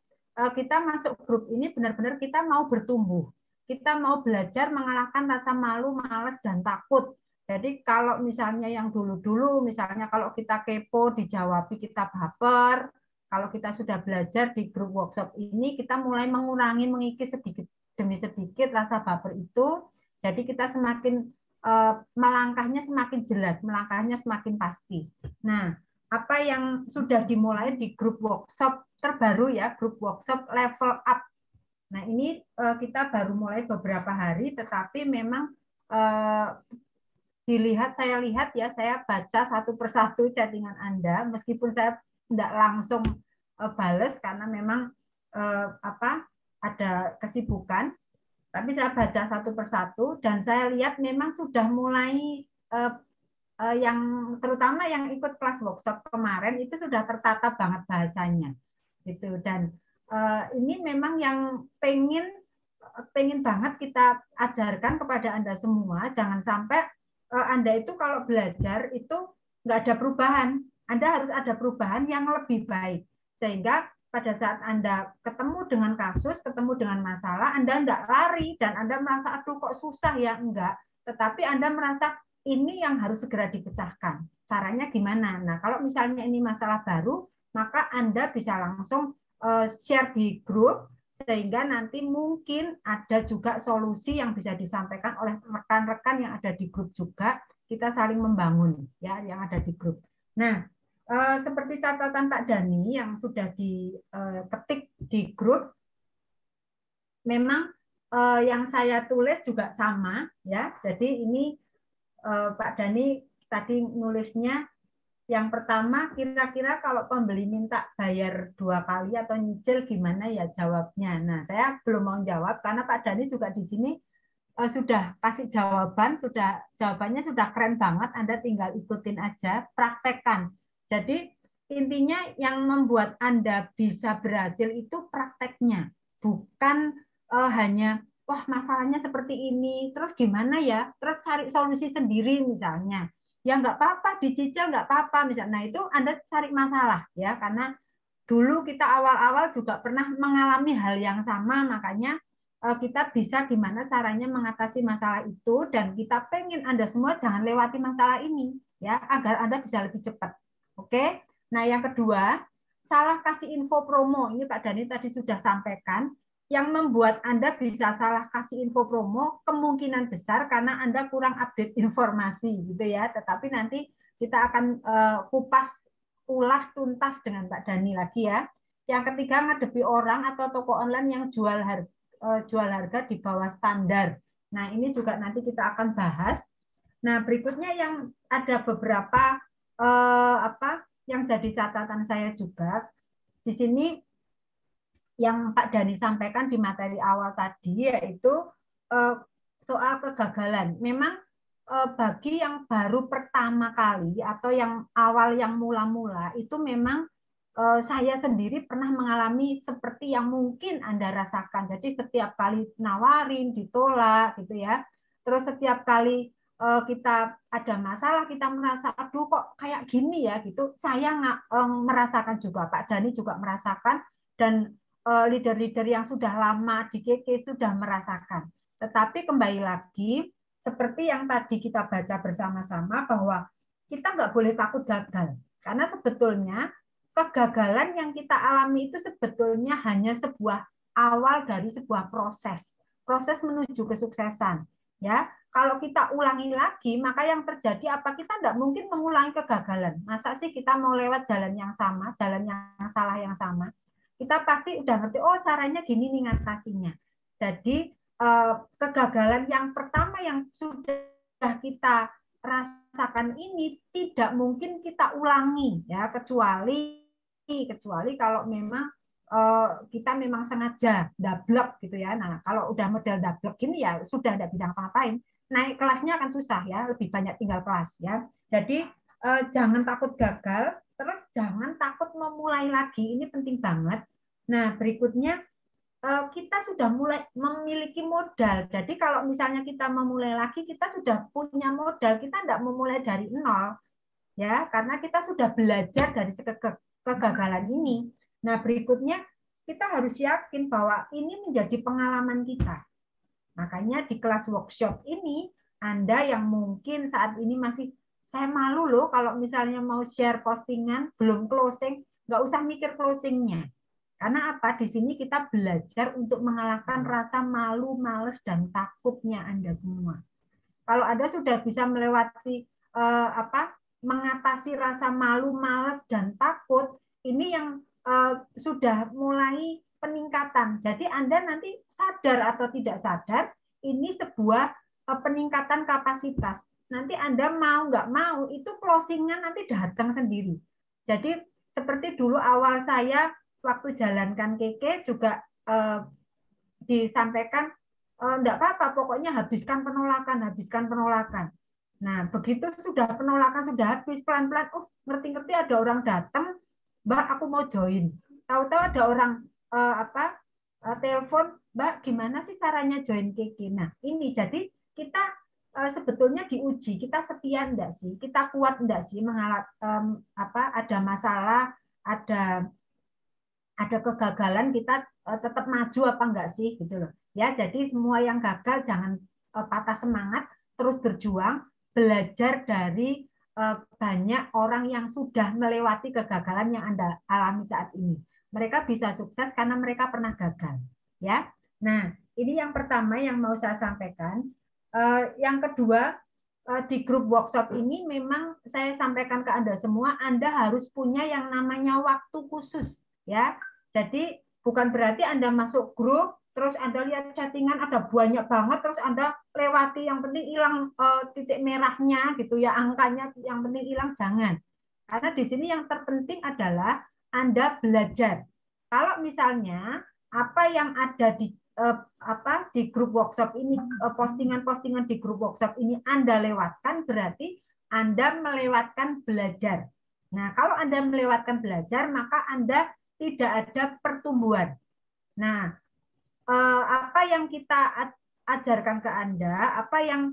kita masuk grup ini benar-benar kita mau bertumbuh. Kita mau belajar mengalahkan rasa malu, malas, dan takut. Jadi kalau misalnya yang dulu-dulu, misalnya kalau kita kepo dijawabi kita baper, kalau kita sudah belajar di grup workshop ini, kita mulai mengurangi, mengikis sedikit demi sedikit rasa baper itu. Jadi kita semakin melangkahnya semakin jelas, melangkahnya semakin pasti. Nah, apa yang sudah dimulai di grup workshop terbaru ya, grup workshop level up. Nah, ini kita baru mulai beberapa hari, tetapi memang saya lihat ya, saya baca satu persatu chattingan Anda, meskipun saya tidak langsung bales karena memang ada kesibukan, tapi saya baca satu persatu dan saya lihat memang sudah mulai yang terutama yang ikut kelas workshop kemarin itu sudah tertata banget bahasanya gitu. Dan ini memang yang pengen banget kita ajarkan kepada Anda semua. Jangan sampai Anda itu kalau belajar itu nggak ada perubahan. Anda harus ada perubahan yang lebih baik, sehingga pada saat Anda ketemu dengan kasus, ketemu dengan masalah, Anda enggak lari dan Anda merasa aduh kok susah ya, enggak. Tetapi Anda merasa ini yang harus segera dipecahkan. Caranya gimana? Nah, kalau misalnya ini masalah baru, maka Anda bisa langsung share di grup sehingga nanti mungkin ada juga solusi yang bisa disampaikan oleh rekan-rekan yang ada di grup juga. Kita saling membangun ya yang ada di grup. Nah, seperti catatan Pak Dhani yang sudah diketik di grup, memang yang saya tulis juga sama ya. Jadi ini Pak Dhani tadi nulisnya yang pertama, kira-kira kalau pembeli minta bayar 2 kali atau nyicil gimana ya jawabnya. Nah, saya belum mau jawab karena Pak Dhani juga di sini sudah kasih jawabannya sudah keren banget. Anda tinggal ikutin aja, praktekkan. Jadi intinya yang membuat Anda bisa berhasil itu prakteknya, bukan hanya wah masalahnya seperti ini, terus gimana ya, terus cari solusi sendiri misalnya. Ya nggak apa-apa, dicicil nggak apa-apa misalnya. Nah itu Anda cari masalah ya, karena dulu kita awal-awal juga pernah mengalami hal yang sama, makanya kita bisa gimana caranya mengatasi masalah itu, dan kita pengen Anda semua jangan lewati masalah ini ya, agar Anda bisa lebih cepat. Oke. Nah, yang kedua, salah kasih info promo. Ini Pak Dhani tadi sudah sampaikan, yang membuat Anda bisa salah kasih info promo kemungkinan besar karena Anda kurang update informasi gitu ya. Tetapi nanti kita akan kupas ulas tuntas dengan Pak Dhani lagi ya. Yang ketiga, ngadepi orang atau toko online yang jual harga di bawah standar. Nah, ini juga nanti kita akan bahas. Nah, berikutnya yang ada beberapa yang jadi catatan saya juga di sini yang Pak Dhani sampaikan di materi awal tadi, yaitu soal kegagalan. Memang bagi yang baru pertama kali atau yang awal yang mula-mula itu memang saya sendiri pernah mengalami seperti yang mungkin Anda rasakan. Jadi setiap kali nawarin ditolak gitu ya. Terus setiap kali kita ada masalah, kita merasa aduh kok kayak gini ya gitu. Saya merasakan juga, Pak Dhani juga merasakan, dan leader-leader yang sudah lama di KK sudah merasakan. Tetapi kembali lagi, seperti yang tadi kita baca bersama-sama, bahwa kita nggak boleh takut gagal. Karena sebetulnya kegagalan yang kita alami itu sebetulnya hanya sebuah awal dari sebuah proses menuju kesuksesan. Ya, kalau kita ulangi lagi, maka yang terjadi apa, kita tidak mungkin mengulangi kegagalan. Masa sih kita mau lewat jalan yang sama, jalan yang salah yang sama? Kita pasti udah ngerti, oh caranya gini nih ngatasinya. Jadi kegagalan yang pertama yang sudah kita rasakan ini tidak mungkin kita ulangi ya, kecuali kalau memang kita memang sengaja dablek gitu ya. Nah, kalau udah model dablek gini ya sudah tidak bisa ngapa-ngapain. Naik kelasnya akan susah ya, lebih banyak tinggal kelas ya. Jadi jangan takut gagal, terus jangan takut memulai lagi. Ini penting banget. Nah, berikutnya kita sudah mulai memiliki modal. Jadi kalau misalnya kita memulai lagi, kita sudah punya modal. Kita tidak memulai dari nol, ya, karena kita sudah belajar dari kegagalan ini. Nah, berikutnya kita harus yakin bahwa ini menjadi pengalaman kita. Makanya di kelas workshop ini, Anda yang mungkin saat ini masih, saya malu loh kalau misalnya mau share postingan, belum closing, nggak usah mikir closingnya. Karena apa? Di sini kita belajar untuk mengalahkan rasa malu, males, dan takutnya Anda semua. Kalau Anda sudah bisa melewati mengatasi rasa malu, males, dan takut, ini yang sudah mulai peningkatan. Jadi Anda nanti sadar atau tidak sadar, ini sebuah peningkatan kapasitas. Nanti Anda mau nggak mau, itu closing-nya nanti datang sendiri. Jadi seperti dulu awal saya waktu jalankan KK juga disampaikan enggak apa-apa, pokoknya habiskan penolakan. Nah, begitu sudah penolakan sudah habis, pelan-pelan, ngerti-ngerti ada orang datang, Mbak, aku mau join. Tahu-tahu ada orang telepon, Mbak, gimana sih caranya join KK? Nah, ini jadi kita sebetulnya diuji, kita setia enggak sih? Kita kuat enggak sih ada masalah, ada kegagalan, kita tetap maju apa enggak sih gitu loh. Ya, jadi semua yang gagal jangan patah semangat, terus berjuang, belajar dari banyak orang yang sudah melewati kegagalan yang Anda alami saat ini. Mereka bisa sukses karena mereka pernah gagal, ya. Nah, ini yang pertama yang mau saya sampaikan. Yang kedua, di grup workshop ini memang saya sampaikan ke Anda semua, Anda harus punya yang namanya waktu khusus, ya. Jadi bukan berarti Anda masuk grup terus Anda lihat chattingan ada banyak banget terus Anda lewati, yang penting hilang titik merahnya gitu ya, angkanya yang penting hilang, jangan. Karena di sini yang terpenting adalah Anda belajar. Kalau misalnya apa yang ada di grup workshop ini, postingan-postingan di grup workshop ini Anda lewatkan, berarti Anda melewatkan belajar. Nah, kalau Anda melewatkan belajar, maka Anda tidak ada pertumbuhan. Nah, apa yang kita ajarkan ke Anda, apa yang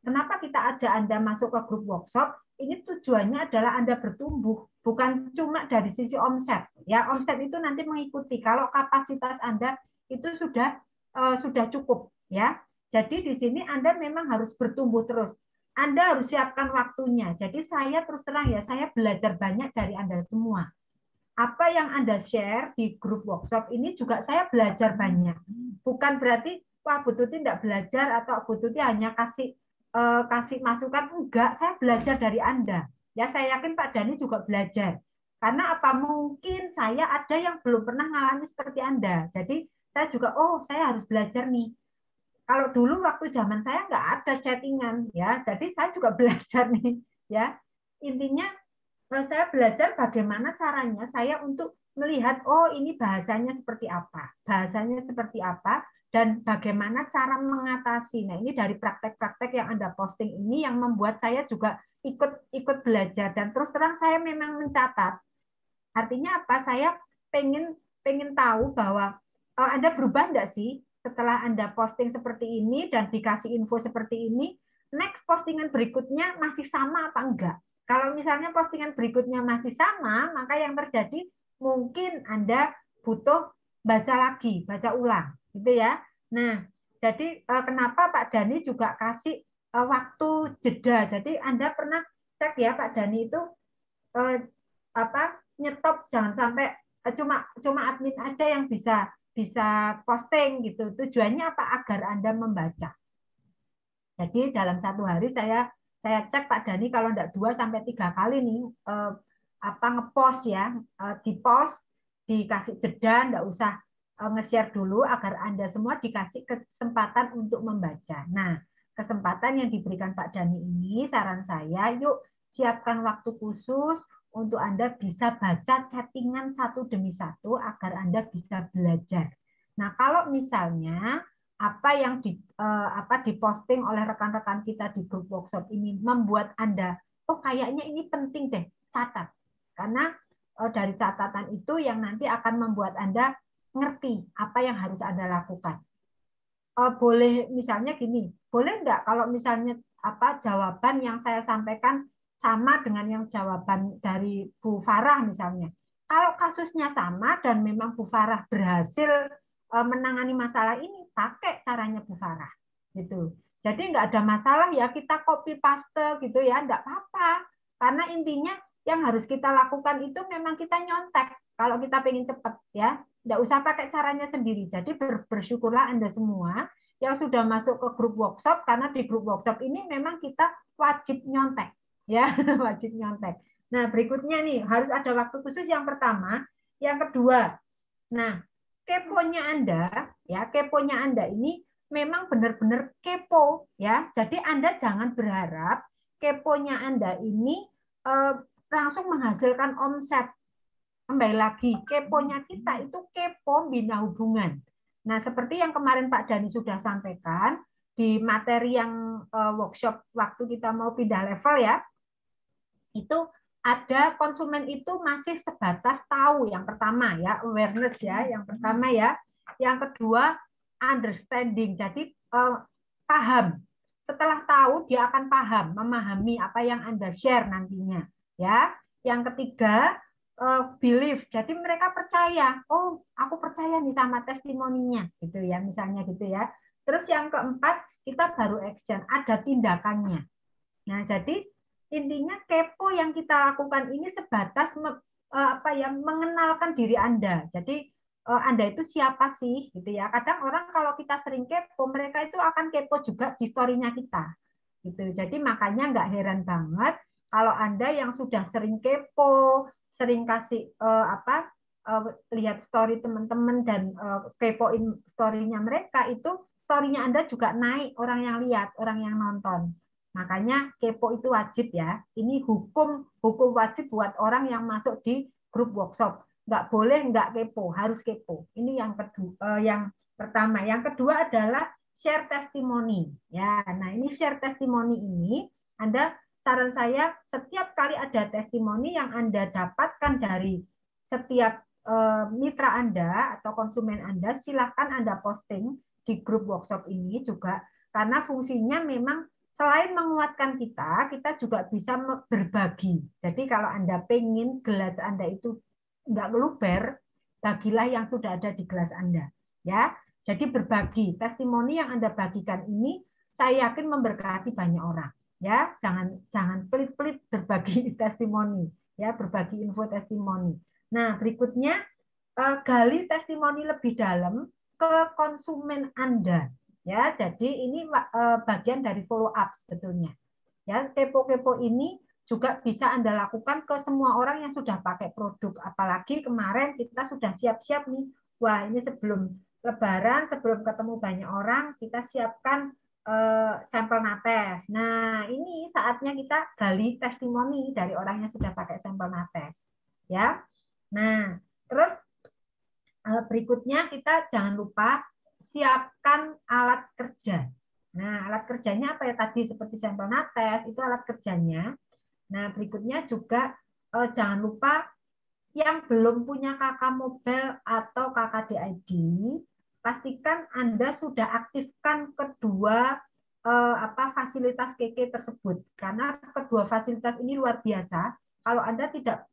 kenapa kita ajak Anda masuk ke grup workshop, ini tujuannya adalah Anda bertumbuh, bukan cuma dari sisi omset. Ya, omset itu nanti mengikuti kalau kapasitas Anda itu sudah cukup, ya. Jadi di sini Anda memang harus bertumbuh terus. Anda harus siapkan waktunya. Jadi saya terus terang ya, saya belajar banyak dari Anda semua. Apa yang Anda share di grup workshop ini juga saya belajar banyak. Bukan berarti wah Bu Tuti tidak belajar atau Bu Tuti hanya kasih masukan. Enggak, saya belajar dari Anda. Ya, saya yakin Pak Dhani juga belajar. Karena apa mungkin saya ada yang belum pernah mengalami seperti Anda. Jadi saya juga saya harus belajar nih. Kalau dulu waktu zaman saya nggak ada chattingan ya. Jadi saya juga belajar nih ya. Intinya saya belajar bagaimana caranya saya untuk melihat, ini bahasanya seperti apa, dan bagaimana cara mengatasi. Nah, ini dari praktek-praktek yang Anda posting ini yang membuat saya juga ikut belajar, dan terus terang saya memang mencatat. Artinya apa? Saya pengen tahu bahwa Anda berubah enggak sih setelah Anda posting seperti ini dan dikasih info seperti ini, next postingan berikutnya masih sama apa enggak? Kalau misalnya postingan berikutnya masih sama, maka yang terjadi mungkin Anda butuh baca ulang, gitu ya. Nah, jadi kenapa Pak Dhani juga kasih waktu jeda. Jadi Anda pernah cek ya Pak Dhani itu nyetop, jangan sampai cuma admin aja yang bisa posting gitu. Tujuannya apa? Agar Anda membaca. Jadi dalam satu hari saya cek Pak Dhani kalau enggak 2 sampai 3 kali nih ngepost ya, di post, dikasih jeda, enggak usah nge-share dulu agar Anda semua dikasih kesempatan untuk membaca. Nah, kesempatan yang diberikan Pak Dhani ini saran saya, yuk siapkan waktu khusus untuk Anda bisa baca chattingan satu demi satu agar Anda bisa belajar. Nah, kalau misalnya apa yang diposting oleh rekan-rekan kita di grup workshop ini membuat Anda, kayaknya ini penting deh, catat. Karena dari catatan itu yang nanti akan membuat Anda ngerti apa yang harus Anda lakukan. Boleh misalnya gini, boleh enggak kalau misalnya jawaban yang saya sampaikan sama dengan yang jawaban dari Bu Farah misalnya. Kalau kasusnya sama dan memang Bu Farah berhasil menangani masalah ini, pakai caranya Bu Farah gitu. Jadi nggak ada masalah ya kita copy paste gitu ya, nggak apa-apa. Karena intinya yang harus kita lakukan itu memang kita nyontek kalau kita pengen cepat ya. Nggak usah pakai caranya sendiri. Jadi bersyukurlah Anda semua yang sudah masuk ke grup workshop, karena di grup workshop ini memang kita wajib nyontek ya, wajib nyontek. Nah, berikutnya nih harus ada waktu khusus yang pertama, yang kedua. Nah, keponya Anda ini memang benar-benar kepo ya. Jadi Anda jangan berharap keponya Anda ini langsung menghasilkan omset. Kembali lagi, keponya kita itu kepo bina hubungan. Nah, seperti yang kemarin Pak Dhani sudah sampaikan di materi yang workshop waktu kita mau pindah level ya, itu ada konsumen itu masih sebatas tahu, yang pertama ya, awareness ya, yang pertama ya. Yang kedua, understanding, jadi paham. Setelah tahu, dia akan paham, memahami apa yang Anda share nantinya. Ya. Yang ketiga, belief, jadi mereka percaya, aku percaya nih sama testimoninya, gitu ya, misalnya gitu ya. Terus yang keempat, kita baru action, ada tindakannya. Nah, jadi intinya kepo yang kita lakukan ini sebatas mengenalkan diri Anda. Jadi Anda itu siapa sih gitu ya. Kadang orang kalau kita sering kepo, mereka itu akan kepo juga di story-nya kita. Gitu. Jadi makanya nggak heran banget kalau Anda yang sudah sering kepo, sering kasih lihat story teman-teman dan kepoin story-nya mereka, itu story-nya Anda juga naik, orang yang lihat, orang yang nonton. Makanya kepo itu wajib ya. Ini hukum wajib buat orang yang masuk di grup workshop. Nggak boleh nggak kepo, harus kepo. Ini yang kedua, yang pertama. Yang kedua adalah share testimoni. Ya, nah ini share testimoni ini, saran saya setiap kali ada testimoni yang Anda dapatkan dari setiap mitra Anda atau konsumen Anda, silahkan Anda posting di grup workshop ini juga, karena fungsinya memang selain menguatkan kita juga bisa berbagi. Jadi kalau Anda pengen gelas Anda itu nggak meluber, bagilah yang sudah ada di gelas Anda. Ya, jadi berbagi. Testimoni yang Anda bagikan ini, saya yakin memberkati banyak orang. Ya, jangan pelit-pelit berbagi testimoni. Ya, berbagi info testimoni. Nah, berikutnya gali testimoni lebih dalam ke konsumen Anda. Ya, jadi ini bagian dari follow up sebetulnya. Ya, kepo-kepo ini juga bisa Anda lakukan ke semua orang yang sudah pakai produk. Apalagi kemarin kita sudah siap-siap nih. Wah, ini sebelum Lebaran, sebelum ketemu banyak orang, kita siapkan sampel nates. Nah, ini saatnya kita gali testimoni dari orang yang sudah pakai sampel nates. Ya. Nah, terus berikutnya kita jangan lupa siapkan alat kerja. Nah, alat kerjanya apa ya tadi seperti sampel nates itu alat kerjanya. Nah, berikutnya juga jangan lupa yang belum punya KK Mobile atau KKDID, pastikan Anda sudah aktifkan kedua fasilitas KK tersebut. Karena kedua fasilitas ini luar biasa. Kalau Anda tidak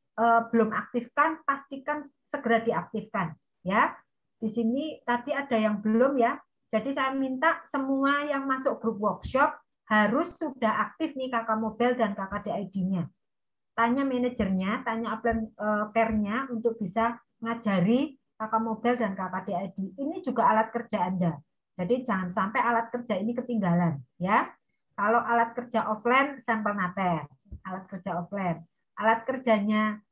belum aktifkan, pastikan segera diaktifkan. Ya, di sini tadi ada yang belum ya. Jadi saya minta semua yang masuk grup workshop harus sudah aktif nih KK Mobile dan KKDID-nya. Tanya manajernya, tanya upline care-nya untuk bisa ngajari KK Mobile dan KKDID. Ini juga alat kerja Anda. Jadi jangan sampai alat kerja ini ketinggalan, ya. Kalau alat kerja offline, sampel nates, alat kerja offline. Alat kerjanya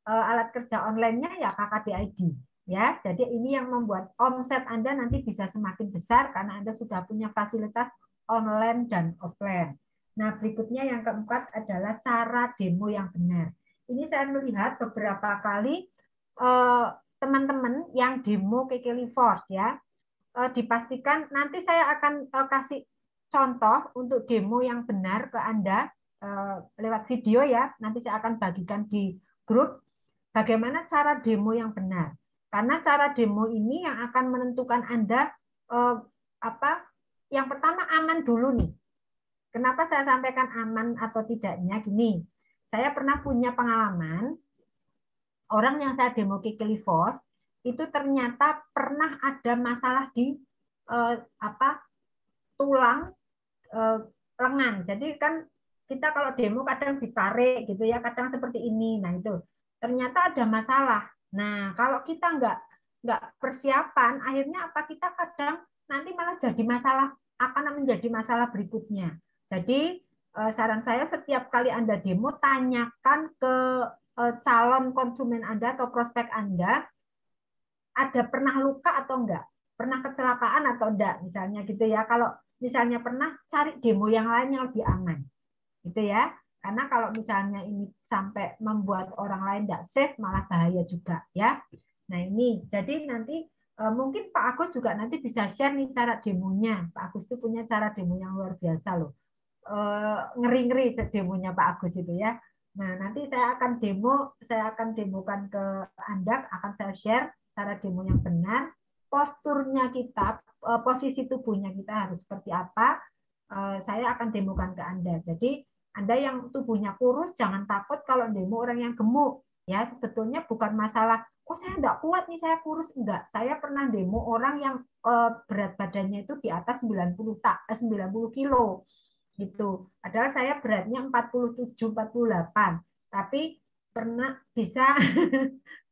alat kerja online-nya ya KKDID, ya. Jadi ini yang membuat omset Anda nanti bisa semakin besar karena Anda sudah punya fasilitas online dan offline. Nah, berikutnya yang keempat adalah cara demo yang benar. Ini saya melihat beberapa kali teman-teman yang demo KK Force ya, dipastikan nanti saya akan kasih contoh untuk demo yang benar ke Anda lewat video ya. Nanti saya akan bagikan di grup bagaimana cara demo yang benar. Karena cara demo ini yang akan menentukan Anda yang pertama aman dulu nih. Kenapa saya sampaikan aman atau tidaknya? Gini, saya pernah punya pengalaman orang yang saya demo Kikilivos itu ternyata pernah ada masalah di tulang lengan. Jadi kan kita kalau demo kadang ditarik gitu ya, kadang seperti ini. Nah itu ternyata ada masalah. Nah kalau kita nggak persiapan, akhirnya apa kita kadang nanti malah jadi masalah, akan menjadi masalah berikutnya. Jadi saran saya setiap kali Anda demo, tanyakan ke calon konsumen Anda atau prospek Anda, ada pernah luka atau enggak? Pernah kecelakaan atau enggak? Misalnya gitu ya. Kalau misalnya pernah, cari demo yang lain yang lebih aman. Gitu ya. Karena kalau misalnya ini sampai membuat orang lain enggak safe, malah bahaya juga ya. Nah ini, jadi nanti mungkin Pak Agus juga nanti bisa share nih cara demonya. Pak Agus itu punya cara demo yang luar biasa loh. Ngeri-ngeri demonya Pak Agus itu ya. Nah, nanti saya akan demokan ke Anda, akan saya share cara demo yang benar, posturnya kita, posisi tubuhnya kita harus seperti apa, saya akan demokan ke Anda. Jadi, Anda yang tubuhnya kurus, jangan takut kalau demo orang yang gemuk. Ya, sebetulnya bukan masalah, saya enggak kuat nih, saya kurus. Enggak, saya pernah demo orang yang berat badannya itu di atas 90 kilo. Gitu. Padahal saya beratnya 47-48, tapi pernah bisa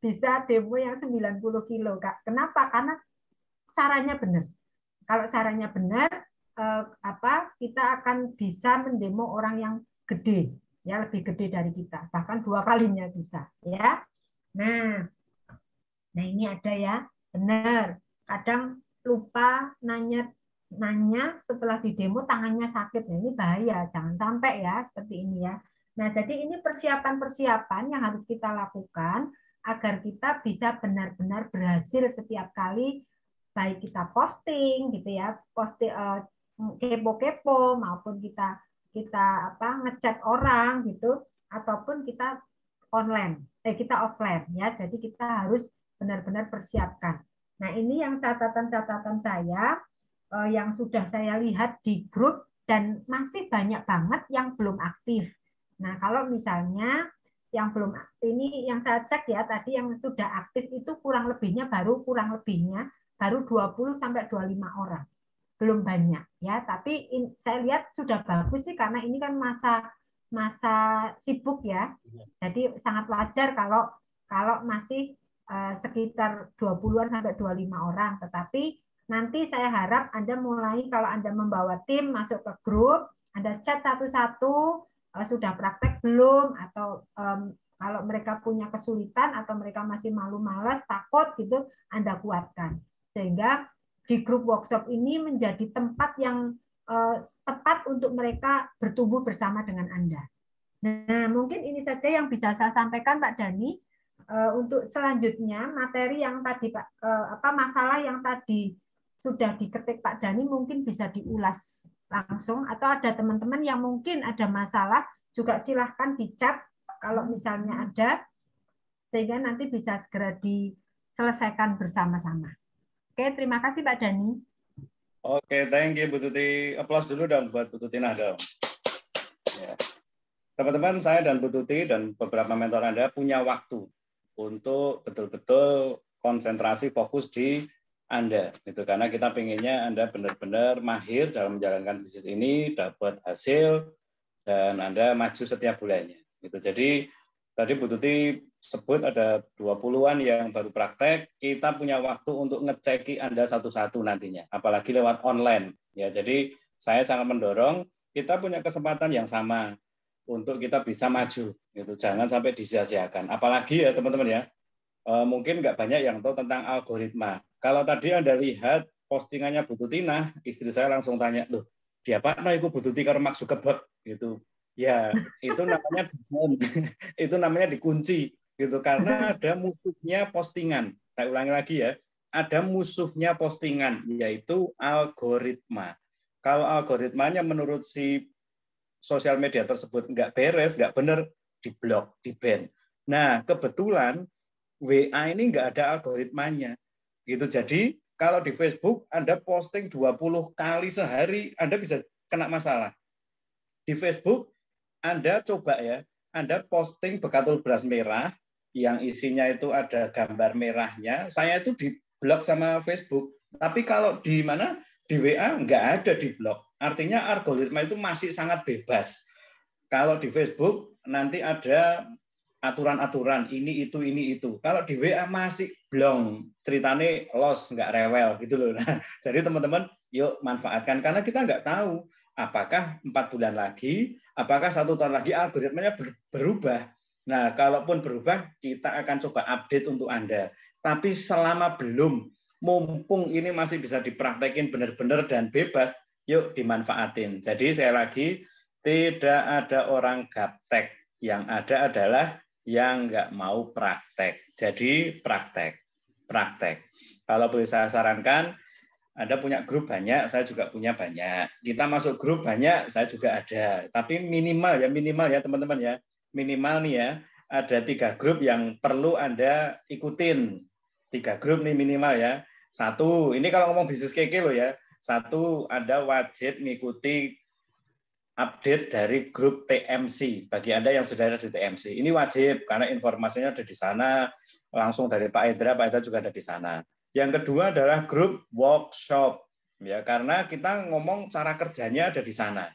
bisa demo yang 90 kilo, Kak. Kenapa? Karena caranya benar. Kalau caranya benar, kita akan bisa mendemo orang yang gede, ya lebih gede dari kita, bahkan 2 kalinya bisa, ya. Nah ini ada ya, benar. Kadang lupa nanya setelah di demo tangannya sakit. Nah, ini bahaya, jangan sampai ya seperti ini ya. Nah, jadi ini persiapan-persiapan yang harus kita lakukan agar kita bisa benar-benar berhasil setiap kali, baik kita posting gitu ya, kepo-kepo maupun kita ngechat orang gitu, ataupun kita kita offline ya. Jadi kita harus benar-benar persiapkan. Nah, ini yang catatan-catatan saya. yang sudah saya lihat di grup dan masih banyak banget yang belum aktif. Nah, kalau misalnya yang belum aktif ini yang saya cek ya tadi yang sudah aktif itu kurang lebihnya baru 20 sampai 25 orang. Belum banyak ya, tapi saya lihat sudah bagus sih karena ini kan masa masa sibuk ya. Jadi sangat wajar kalau masih sekitar 20-an sampai 25 orang. Tetapi nanti saya harap Anda mulai kalau Anda membawa tim masuk ke grup, Anda chat satu-satu sudah praktek belum atau kalau mereka punya kesulitan atau mereka masih malu malas, takut gitu, Anda kuatkan. Sehingga di grup workshop ini menjadi tempat yang tepat untuk mereka bertumbuh bersama dengan Anda. Nah, mungkin ini saja yang bisa saya sampaikan Pak Dhani. Untuk selanjutnya materi yang tadi Pak masalah yang tadi sudah diketik Pak Dhani mungkin bisa diulas langsung atau ada teman-teman yang mungkin ada masalah juga silahkan di-chat kalau misalnya ada sehingga nanti bisa segera diselesaikan bersama-sama. Oke, terima kasih Pak Dhani. Oke, thank you Bu Tuti. Aplaus dulu dong buat Bu Tuti Nah dong. Ya. Teman-teman, saya dan Bu Tuti dan beberapa mentor Anda punya waktu untuk betul-betul konsentrasi fokus di Anda. Gitu. Karena kita pengennya Anda benar-benar mahir dalam menjalankan bisnis ini, dapat hasil, dan Anda maju setiap bulannya. Gitu. Jadi, tadi Bu Tuti sebut ada 20-an yang baru praktek, kita punya waktu untuk ngeceki Anda satu-satu nantinya, apalagi lewat online. Ya, jadi saya sangat mendorong kita punya kesempatan yang sama untuk kita bisa maju. Gitu. Jangan sampai disia-siakan. Apalagi ya teman-teman ya, mungkin nggak banyak yang tahu tentang algoritma. Kalau tadi Anda lihat postingannya Bu Tuti, nah istri saya langsung tanya, loh, dia apa? Nah, itu Bu Tuti kalau maksud kebek gitu. Ya, itu namanya itu namanya dikunci gitu karena ada musuhnya postingan. Saya ulangi lagi ya, ada musuhnya postingan yaitu algoritma. Kalau algoritmanya menurut si sosial media tersebut nggak beres, nggak benar, diblok, di-ban. Nah, kebetulan WA ini nggak ada algoritmanya. Gitu. Jadi, kalau di Facebook Anda posting 20 kali sehari, Anda bisa kena masalah. Di Facebook, Anda coba ya, Anda posting bekatul beras merah, yang isinya itu ada gambar merahnya, saya itu di-blok sama Facebook. Tapi kalau di mana? Di WA nggak ada di-blok. Artinya algoritma itu masih sangat bebas. Kalau di Facebook nanti ada aturan-aturan ini itu. Kalau di WA masih blong, ceritanya los nggak rewel gitu loh. Nah, jadi teman-teman yuk manfaatkan karena kita nggak tahu apakah 4 bulan lagi, apakah 1 tahun lagi algoritmanya berubah. Nah, kalaupun berubah kita akan coba update untuk Anda. Tapi selama belum, mumpung ini masih bisa dipraktekin benar-benar dan bebas, yuk dimanfaatin. Jadi saya lagi tidak ada orang gaptek, yang ada adalah yang nggak mau praktek. Jadi praktek. Kalau boleh saya sarankan, Anda punya grup banyak, saya juga punya banyak. Kita masuk grup banyak, saya juga ada. Tapi minimal ya teman-teman ya. Minimal nih ya, ada 3 grup yang perlu Anda ikutin. 3 grup nih minimal ya. 1, ini kalau ngomong bisnis keke loh ya. 1, Anda wajib mengikuti update dari grup TMC. Bagi Anda yang sudah ada di TMC, ini wajib karena informasinya ada di sana, langsung dari Pak Edra juga ada di sana. Yang kedua adalah grup workshop, ya karena kita ngomong cara kerjanya ada di sana.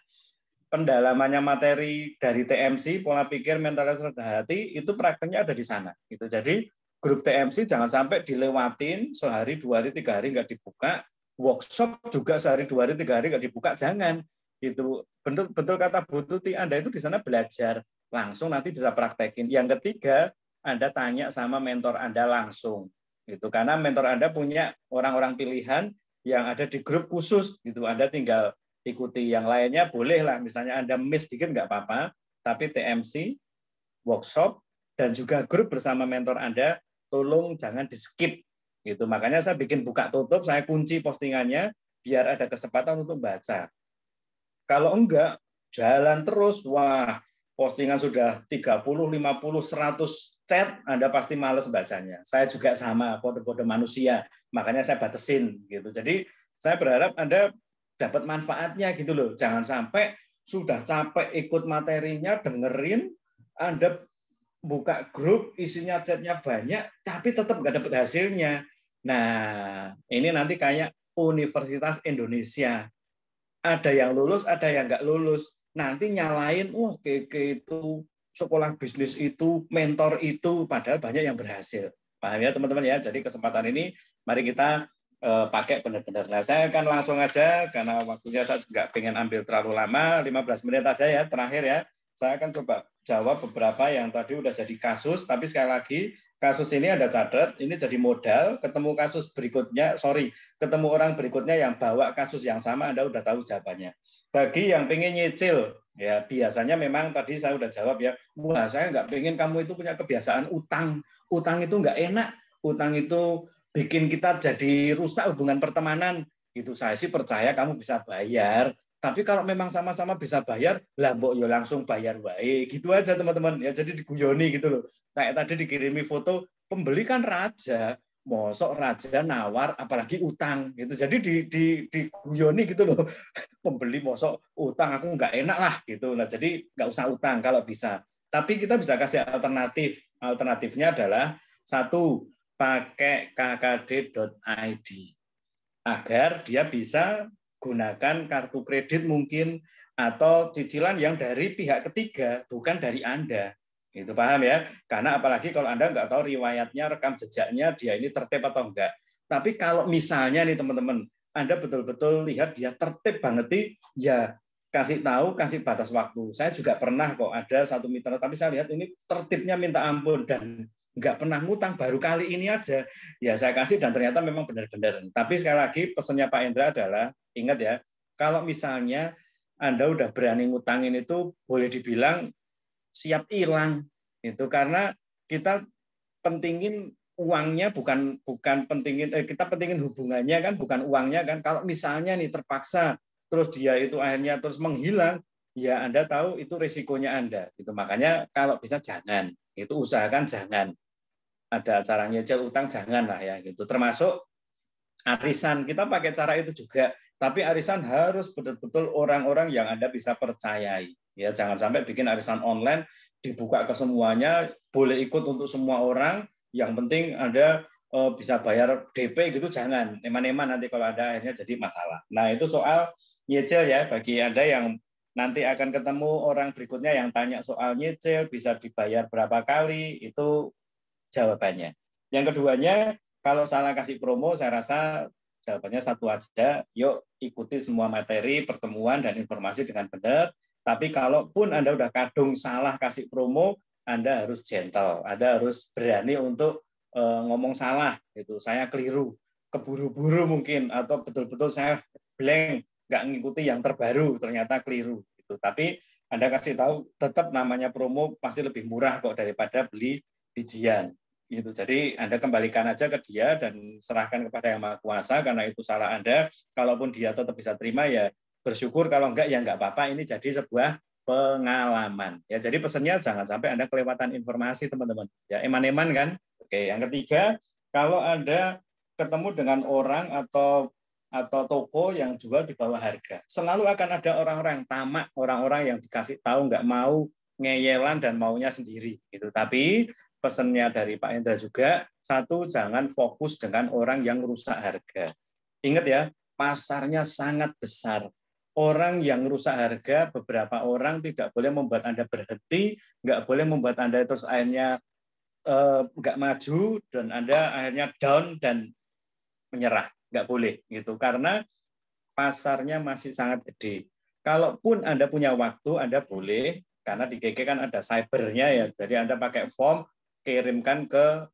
Pendalamannya materi dari TMC, pola pikir, mentalitas, rendah hati, itu prakteknya ada di sana. Gitu. Jadi grup TMC jangan sampai dilewatin sehari, 2 hari, 3 hari nggak dibuka. Workshop juga sehari, 2 hari, 3 hari nggak dibuka, jangan. Itu betul kata Bu Tuti, Anda itu di sana belajar langsung nanti bisa praktekin. Yang ketiga, Anda tanya sama mentor Anda langsung. Gitu. Karena mentor Anda punya orang-orang pilihan yang ada di grup khusus. Gitu. Anda tinggal ikuti, yang lainnya bolehlah. Misalnya Anda miss dikit nggak apa-apa, tapi TMC, workshop, dan juga grup bersama mentor Anda, tolong jangan di-skip. Gitu. Makanya saya bikin buka tutup, saya kunci postingannya, biar ada kesempatan untuk baca. Kalau enggak, jalan terus, wah, postingan sudah 30, 50, 100 chat, Anda pasti males bacanya. Saya juga sama, kode-kode manusia, makanya saya batasin. Gitu. Jadi Saya berharap Anda dapat manfaatnya gitu loh. Jangan sampai sudah capek ikut materinya, dengerin, Anda buka grup, isinya chatnya banyak, tapi tetap nggak dapat hasilnya. Nah, ini nanti kayak Universitas Indonesia. Ada yang lulus, ada yang nggak lulus. Nanti nyalain, wah Keke itu, sekolah bisnis itu, mentor itu, padahal banyak yang berhasil. Paham ya teman-teman ya? Jadi kesempatan ini, mari kita pakai benar-benar. Nah, saya akan langsung aja, karena waktunya saya nggak pengen ambil terlalu lama, 15 menit aja ya, terakhir ya. Saya akan coba jawab beberapa yang tadi udah jadi kasus, tapi sekali lagi, kasus ini ada catat, ini jadi modal, ketemu kasus berikutnya, ketemu orang berikutnya yang bawa kasus yang sama, Anda udah tahu jawabannya. Bagi yang pengen nyicil, ya biasanya memang tadi saya udah jawab ya, wah saya nggak pengen kamu itu punya kebiasaan utang, utang itu nggak enak, utang itu bikin kita jadi rusak hubungan pertemanan. Itu saya sih percaya kamu bisa bayar. Tapi kalau memang sama-sama bisa bayar, lah mbok yo langsung bayar wae. Gitu aja teman-teman. Ya jadi diguyoni gitu loh. Kayak tadi dikirimi foto, pembeli kan raja, mosok raja nawar apalagi utang gitu. Jadi diguyoni gitu loh. Pembeli mosok utang aku nggak enak lah gitu. Nah, jadi nggak usah utang kalau bisa. Tapi kita bisa kasih alternatif. Alternatifnya adalah satu, pakai kkd.id agar dia bisa gunakan kartu kredit mungkin atau cicilan yang dari pihak ketiga, bukan dari Anda. Itu paham ya? Karena apalagi kalau Anda nggak tahu riwayatnya, rekam jejaknya, dia ini tertib atau enggak. Tapi kalau misalnya nih teman-teman, Anda betul-betul lihat dia tertib banget nih, ya kasih tahu, kasih batas waktu. Saya juga pernah kok ada satu mitra, tapi saya lihat ini tertibnya minta ampun dan nggak pernah ngutang, baru kali ini aja ya saya kasih dan ternyata memang benar-benar. Tapi sekali lagi pesannya Pak Indra adalah ingat ya, kalau misalnya Anda udah berani ngutangin itu boleh dibilang siap hilang itu, karena kita pentingin uangnya, bukan pentingin kita pentingin hubungannya kan, bukan uangnya kan. Kalau misalnya nih terpaksa terus dia itu akhirnya terus menghilang, ya Anda tahu itu risikonya Anda. Itu makanya kalau bisa jangan, itu usahakan jangan ada acara nyicil utang, jangan lah ya gitu. Termasuk arisan, kita pakai cara itu juga. Tapi arisan harus betul-betul orang-orang yang Anda bisa percayai. Ya, jangan sampai bikin arisan online dibuka ke semuanya, boleh ikut untuk semua orang. Yang penting Anda bisa bayar DP gitu, jangan. Eman-eman nanti kalau ada akhirnya jadi masalah. Nah, itu soal nyicil ya, bagi Anda yang nanti akan ketemu orang berikutnya yang tanya soal nyicil, bisa dibayar berapa kali, itu jawabannya. Yang keduanya, kalau salah kasih promo, saya rasa jawabannya satu aja, yuk ikuti semua materi, pertemuan, dan informasi dengan benar. Tapi kalaupun Anda udah kadung salah kasih promo, Anda harus gentle, Anda harus berani untuk ngomong salah. Gitu. Saya keliru, keburu-buru mungkin, atau betul-betul saya blank, nggak ngikuti yang terbaru, ternyata keliru. Gitu. Tapi Anda kasih tahu, tetap namanya promo pasti lebih murah kok daripada beli bijian. Gitu. Jadi Anda kembalikan aja ke dia dan serahkan kepada Yang Maha Kuasa, karena itu salah Anda. Kalaupun dia tetap bisa terima ya bersyukur, kalau enggak ya enggak apa-apa. Ini jadi sebuah pengalaman. Ya, jadi pesannya jangan sampai Anda kelewatan informasi, teman-teman. Ya, eman-eman kan? Oke, yang ketiga, kalau Anda ketemu dengan orang atau toko yang jual di bawah harga, selalu akan ada orang-orang tamak, orang-orang yang dikasih tahu nggak mau, ngeyelan dan maunya sendiri gitu. Tapi pesannya dari Pak Indra juga, satu, jangan fokus dengan orang yang rusak harga. Ingat ya, pasarnya sangat besar. Orang yang rusak harga, beberapa orang tidak boleh membuat Anda berhenti, nggak boleh membuat Anda terus akhirnya nggak maju, dan Anda akhirnya down dan menyerah. Nggak boleh, gitu. Karena pasarnya masih sangat gede. Kalaupun Anda punya waktu, Anda boleh, karena di KK kan ada cybernya ya, jadi Anda pakai form, kirimkan ke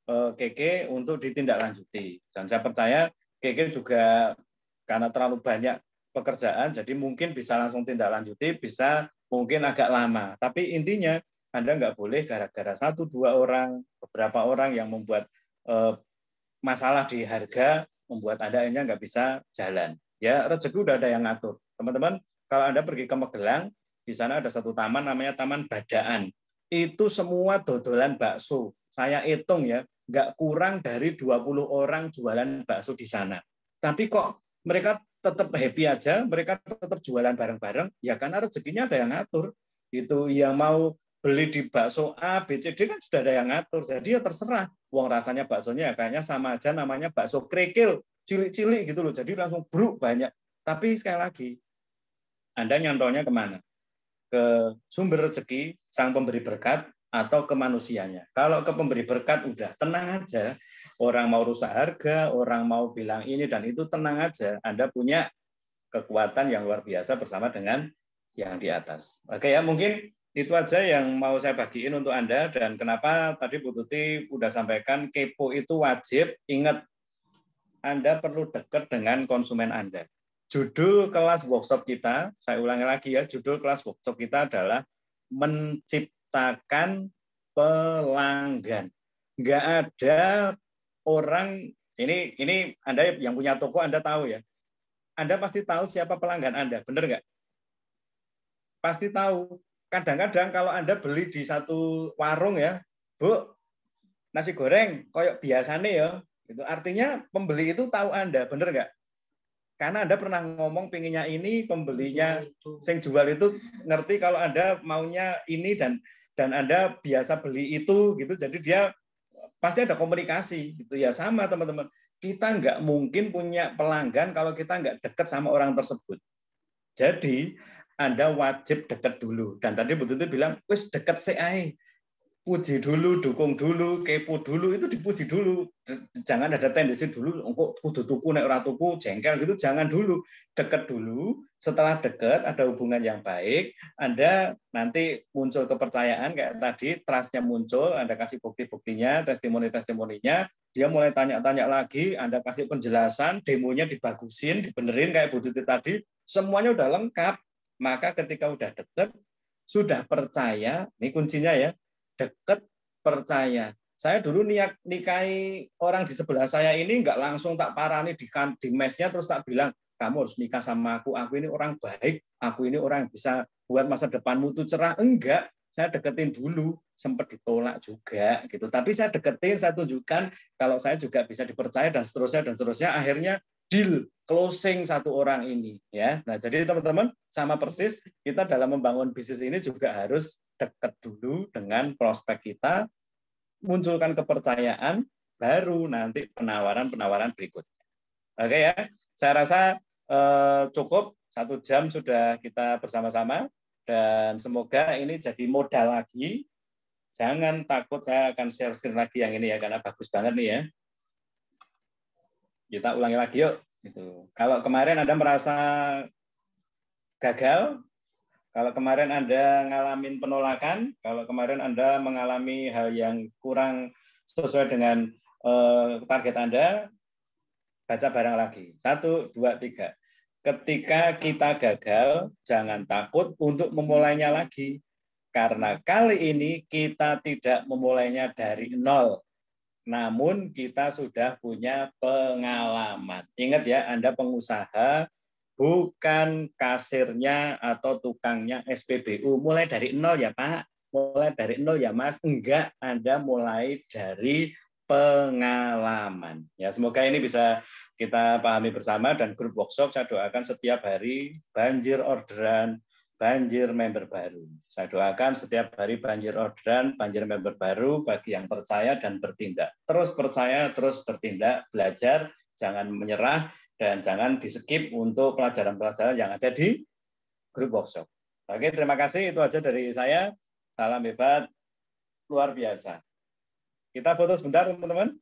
KK untuk ditindaklanjuti. Dan saya percaya KK juga karena terlalu banyak pekerjaan, jadi mungkin bisa langsung tindaklanjuti, bisa mungkin agak lama. Tapi intinya Anda nggak boleh gara-gara 1-2 orang, beberapa orang yang membuat masalah di harga, membuat Anda akhirnya nggak bisa jalan. Ya, rezeki udah ada yang ngatur. Teman-teman, kalau Anda pergi ke Magelang, di sana ada satu taman namanya Taman Badaan. Itu semua dodolan bakso. Saya hitung ya, nggak kurang dari 20 orang jualan bakso di sana. Tapi kok mereka tetap happy aja, mereka tetap jualan bareng-bareng, ya karena rezekinya ada yang ngatur. Itu yang mau beli di bakso A, B, C, D kan sudah ada yang ngatur. Jadi ya terserah. Uang rasanya baksonya ya kayaknya sama aja, namanya bakso kerikil, cilik-cilik gitu loh. Jadi langsung bruk banyak. Tapi sekali lagi, Anda nyantolnya kemana? Ke sumber rezeki, sang pemberi berkat, atau ke manusianya. Kalau ke pemberi berkat udah tenang aja, orang mau rusak harga, orang mau bilang ini dan itu tenang aja, Anda punya kekuatan yang luar biasa bersama dengan yang di atas. Oke ya, mungkin itu aja yang mau saya bagiin untuk Anda, dan kenapa tadi Bu Tuti udah sampaikan kepo itu wajib. Ingat, Anda perlu dekat dengan konsumen Anda. Judul kelas workshop kita, saya ulangi lagi ya, judul kelas workshop kita adalah menciptakan pelanggan. Nggak ada orang, ini Anda yang punya toko Anda tahu ya, Anda pasti tahu siapa pelanggan Anda, benar nggak? Pasti tahu. Kadang-kadang kalau Anda beli di satu warung ya, Bu, nasi goreng koyok biasanya ya, itu artinya pembeli itu tahu Anda, benar nggak? Karena Anda pernah ngomong pinginnya ini, pembelinya sing jual itu ngerti kalau Anda maunya ini dan Anda biasa beli itu gitu. Jadi dia pasti ada komunikasi gitu ya. Sama teman-teman. Kita nggak mungkin punya pelanggan kalau kita nggak dekat sama orang tersebut. Jadi Anda wajib dekat dulu. Dan tadi Bu Tuti bilang, wis dekat CAE. Puji dulu, dukung dulu, kepo dulu, itu dipuji dulu. Jangan ada tendensi dulu, kok kudu tuku, nek ora tuku, jengkel gitu, jangan dulu. Dekat dulu, setelah dekat, ada hubungan yang baik, Anda nanti muncul kepercayaan, kayak tadi, trust-nya muncul, Anda kasih bukti-buktinya, testimoni-testimoninya, dia mulai tanya-tanya lagi, Anda kasih penjelasan, demonya dibagusin, dibenerin, kayak Bu Tuti tadi, semuanya udah lengkap. Maka ketika udah dekat, sudah percaya, ini kuncinya ya, dekat, percaya. Saya dulu niat nikahi orang di sebelah saya ini nggak langsung tak parani di mesnya terus tak bilang, kamu harus nikah sama aku ini orang baik, aku ini orang yang bisa buat masa depanmu tuh cerah. Enggak, saya deketin dulu, sempat ditolak juga gitu. Tapi saya deketin, saya tunjukkan kalau saya juga bisa dipercaya dan seterusnya. Akhirnya deal, closing satu orang ini ya. Nah, jadi teman-teman sama persis kita dalam membangun bisnis ini juga harus dekat dulu dengan prospek kita, munculkan kepercayaan, baru nanti penawaran-penawaran berikutnya. Oke ya, saya rasa cukup 1 jam sudah kita bersama-sama dan semoga ini jadi modal lagi. Jangan takut, saya akan share screen lagi yang ini ya karena bagus banget nih ya. Kita ulangi lagi yuk. Gitu. Kalau kemarin Anda merasa gagal, kalau kemarin Anda ngalamin penolakan, kalau kemarin Anda mengalami hal yang kurang sesuai dengan target Anda, baca barang lagi. 1, 2, 3. Ketika kita gagal, jangan takut untuk memulainya lagi. Karena kali ini kita tidak memulainya dari nol. Namun kita sudah punya pengalaman. Ingat ya, Anda pengusaha, bukan kasirnya atau tukangnya SPBU. Mulai dari nol ya Pak, mulai dari nol ya Mas. Enggak, Anda mulai dari pengalaman. Ya, semoga ini bisa kita pahami bersama dan grup workshop saya doakan setiap hari banjir orderan, banjir member baru. Saya doakan setiap hari banjir orderan, banjir member baru bagi yang percaya dan bertindak. Terus percaya, terus bertindak, belajar, jangan menyerah, dan jangan di-skip untuk pelajaran-pelajaran yang ada di grup workshop. Oke, terima kasih. Itu aja dari saya. Salam hebat, luar biasa. Kita foto sebentar, teman-teman.